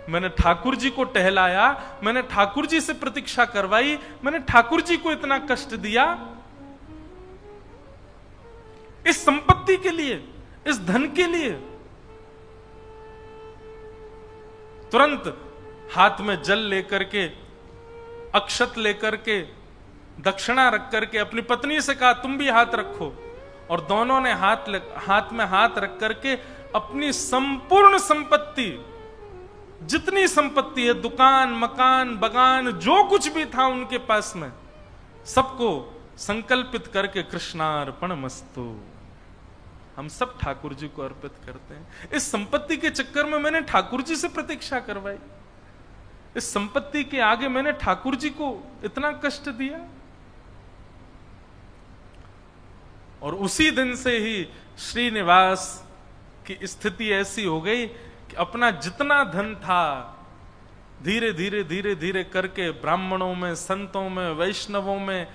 मैंने ठाकुर जी को टहलाया, मैंने ठाकुर जी से प्रतीक्षा करवाई, मैंने ठाकुर जी को इतना कष्ट दिया इस संपत्ति के लिए, इस धन के लिए। तुरंत हाथ में जल लेकर के, अक्षत लेकर के, दक्षिणा रख करके अपनी पत्नी से कहा तुम भी हाथ रखो, और दोनों ने हाथ में हाथ रख करके अपनी संपूर्ण संपत्ति, जितनी संपत्ति है, दुकान, मकान, बगान, जो कुछ भी था उनके पास में, सबको संकल्पित करके कृष्णार्पण मस्तु, हम सब ठाकुर जी को अर्पित करते हैं। इस संपत्ति के चक्कर में मैंने ठाकुर जी से प्रतीक्षा करवाई, इस संपत्ति के आगे मैंने ठाकुर जी को इतना कष्ट दिया। और उसी दिन से ही श्रीनिवास की स्थिति ऐसी हो गई कि अपना जितना धन था धीरे धीरे धीरे धीरे करके ब्राह्मणों में, संतों में, वैष्णवों में,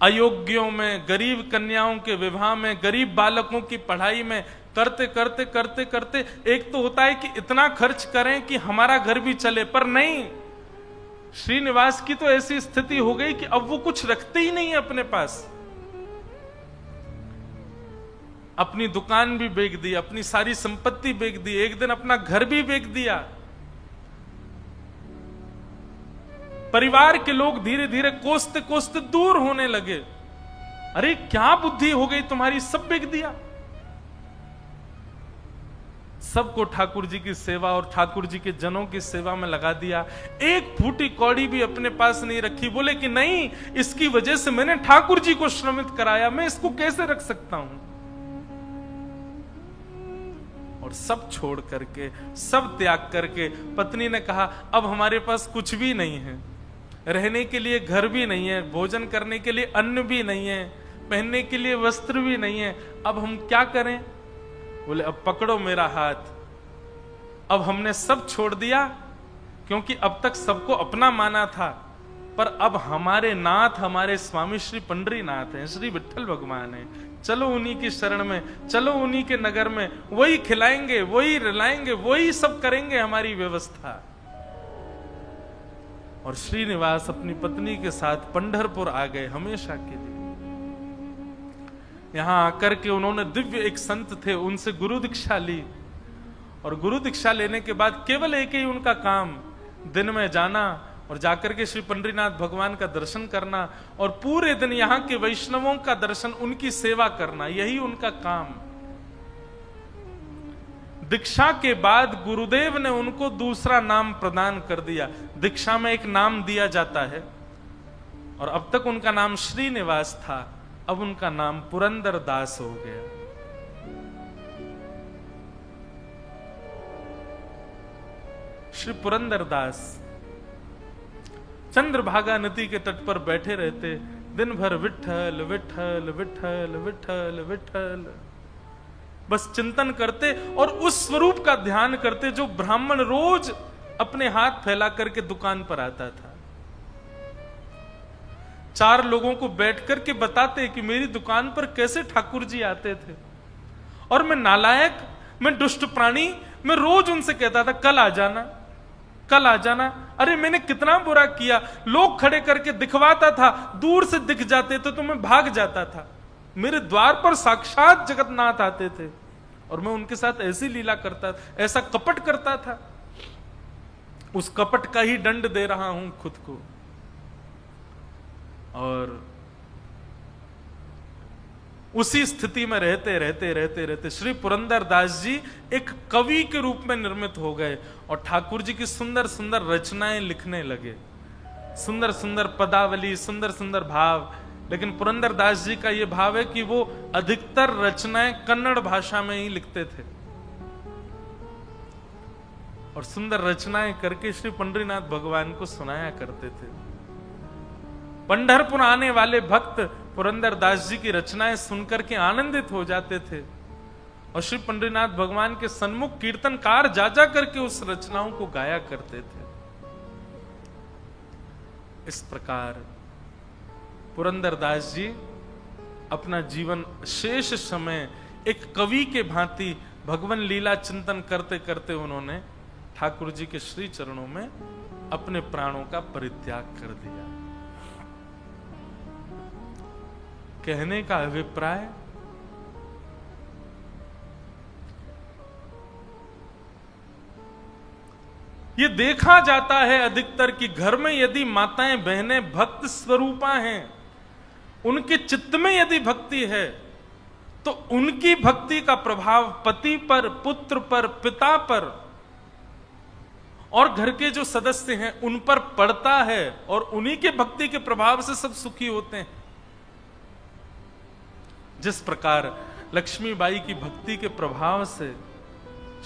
अयोग्यों में, गरीब कन्याओं के विवाह में, गरीब बालकों की पढ़ाई में करते करते करते करते, एक तो होता है कि इतना खर्च करें कि हमारा घर भी चले, पर नहीं, श्रीनिवास की तो ऐसी स्थिति हो गई कि अब वो कुछ रखते ही नहीं है अपने पास। अपनी दुकान भी बेच दी, अपनी सारी संपत्ति बेच दी, एक दिन अपना घर भी बेच दिया। परिवार के लोग धीरे धीरे कोसते कोसते दूर होने लगे। अरे क्या बुद्धि हो गई तुम्हारी, सब बेच दिया। सबको ठाकुर जी की सेवा और ठाकुर जी के जनों की सेवा में लगा दिया। एक फूटी कौड़ी भी अपने पास नहीं रखी। बोले कि नहीं, इसकी वजह से मैंने ठाकुर जी को श्रमित कराया, मैं इसको कैसे रख सकता हूं। और सब छोड़ करके, सब त्याग करके पत्नी ने कहा अब हमारे पास कुछ भी नहीं है, रहने के लिए घर भी नहीं है, भोजन करने के लिए अन्न भी नहीं है, पहनने के लिए वस्त्र भी नहीं है, अब हम क्या करें। बोले अब पकड़ो मेरा हाथ। अब हमने सब छोड़ दिया, क्योंकि अब तक सबको अपना माना था, पर अब हमारे नाथ, हमारे स्वामी श्री पंडरीनाथ हैं, श्री विठ्ठल भगवान हैं। चलो उन्हीं की शरण में, चलो उन्हीं के नगर में, वही खिलाएंगे, वही रिलाएंगे, वही सब करेंगे हमारी व्यवस्था। और श्रीनिवास अपनी पत्नी के साथ पंढरपुर आ गए हमेशा के लिए। यहां आकर के उन्होंने दिव्य एक संत थे, उनसे गुरु दीक्षा ली। और गुरु दीक्षा लेने के बाद केवल एक ही उनका काम, दिन में जाना और जाकर के श्री पंडरीनाथ भगवान का दर्शन करना, और पूरे दिन यहाँ के वैष्णवों का दर्शन, उनकी सेवा करना, यही उनका काम। दीक्षा के बाद गुरुदेव ने उनको दूसरा नाम प्रदान कर दिया। दीक्षा में एक नाम दिया जाता है, और अब तक उनका नाम श्रीनिवास था, अब उनका नाम पुरंदर दास हो गया। श्री पुरंदर दास चंद्रभागा नदी के तट पर बैठे रहते, दिन भर विठ्ठल विठ्ठल विठ्ठल विठ्ठल विठ्ठल बस चिंतन करते, और उस स्वरूप का ध्यान करते जो ब्राह्मण रोज अपने हाथ फैला करके दुकान पर आता था। चार लोगों को बैठ करके बताते कि मेरी दुकान पर कैसे ठाकुर जी आते थे, और मैं नालायक, मैं दुष्ट प्राणी, मैं रोज उनसे कहता था कल आ जाना, कल आ जाना। अरे मैंने कितना बुरा किया, लोग खड़े करके दिखवाता था, दूर से दिख जाते तो मैं भाग जाता था। मेरे द्वार पर साक्षात जगन्नाथ आते थे, और मैं उनके साथ ऐसी लीला करता, ऐसा कपट करता था। उस कपट का ही दंड दे रहा हूं खुद को। और उसी स्थिति में रहते रहते रहते रहते श्री पुरंदर दास जी एक कवि के रूप में निर्मित हो गए, और ठाकुर जी की सुंदर सुंदर रचनाएं लिखने लगे, सुंदर सुंदर पदावली, सुंदर सुंदर भाव। लेकिन पुरंदर दास जी का यह भाव है कि वो अधिकतर रचनाएं कन्नड़ भाषा में ही लिखते थे, और सुंदर रचनाएं करके श्री पंडरीनाथ भगवान को सुनाया करते थे। पंढरपुर आने वाले भक्त पुरंदर दास जी की रचनाएं सुनकर के आनंदित हो जाते थे, और श्री पंडरीनाथ भगवान के सन्मुख कीर्तनकार जा जा करके उस रचनाओं को गाया करते थे। इस प्रकार पुरंदरदास जी अपना जीवन शेष समय एक कवि के भांति भगवान लीला चिंतन करते करते उन्होंने ठाकुर जी के श्री चरणों में अपने प्राणों का परित्याग कर दिया। कहने का अभिप्राय, ये देखा जाता है अधिकतर कि घर में यदि माताएं बहनें भक्त स्वरूपा हैं, उनके चित्त में यदि भक्ति है, तो उनकी भक्ति का प्रभाव पति पर, पुत्र पर, पिता पर और घर के जो सदस्य हैं उन पर पड़ता है, और उन्हीं के भक्ति के प्रभाव से सब सुखी होते हैं। जिस प्रकार लक्ष्मीबाई की भक्ति के प्रभाव से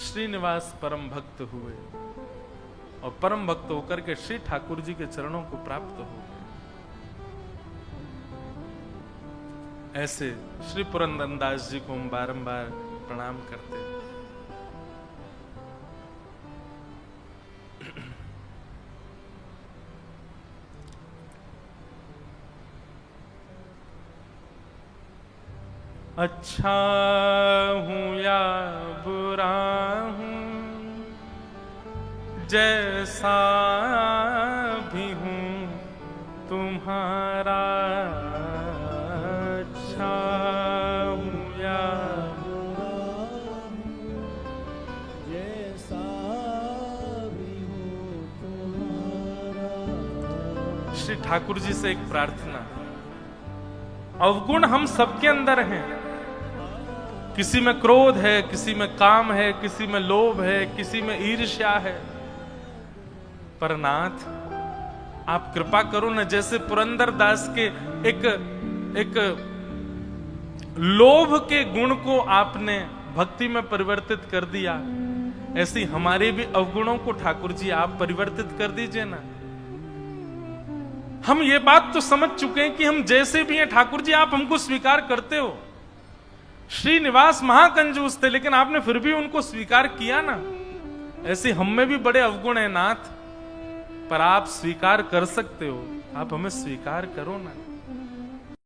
श्रीनिवास परम भक्त हुए और परम भक्त होकर के श्री ठाकुर जी के चरणों को प्राप्त हो गए, ऐसे श्री पुरंदरदास जी को हम बारंबार प्रणाम करते हैं। अच्छा हूं या बुरा हूं, जैसा भी हूं तुम्हारा, अच्छा हूं या बुरा हूं, जैसा भी हूं तुम्हारा। श्री ठाकुर जी से एक प्रार्थना, अवगुण हम सबके अंदर हैं, किसी में क्रोध है, किसी में काम है, किसी में लोभ है, किसी में ईर्ष्या है, पर नाथ आप कृपा करो न, जैसे पुरंदरदास के एक लोभ के गुण को आपने भक्ति में परिवर्तित कर दिया, ऐसी हमारे भी अवगुणों को ठाकुर जी आप परिवर्तित कर दीजिए ना। हम ये बात तो समझ चुके हैं कि हम जैसे भी हैं ठाकुर जी आप हमको स्वीकार करते हो। श्रीनिवास महाकंजूस थे, लेकिन आपने फिर भी उनको स्वीकार किया ना। ऐसे हम में भी बड़े अवगुण हैं नाथ, पर आप स्वीकार कर सकते हो, आप हमें स्वीकार करो ना।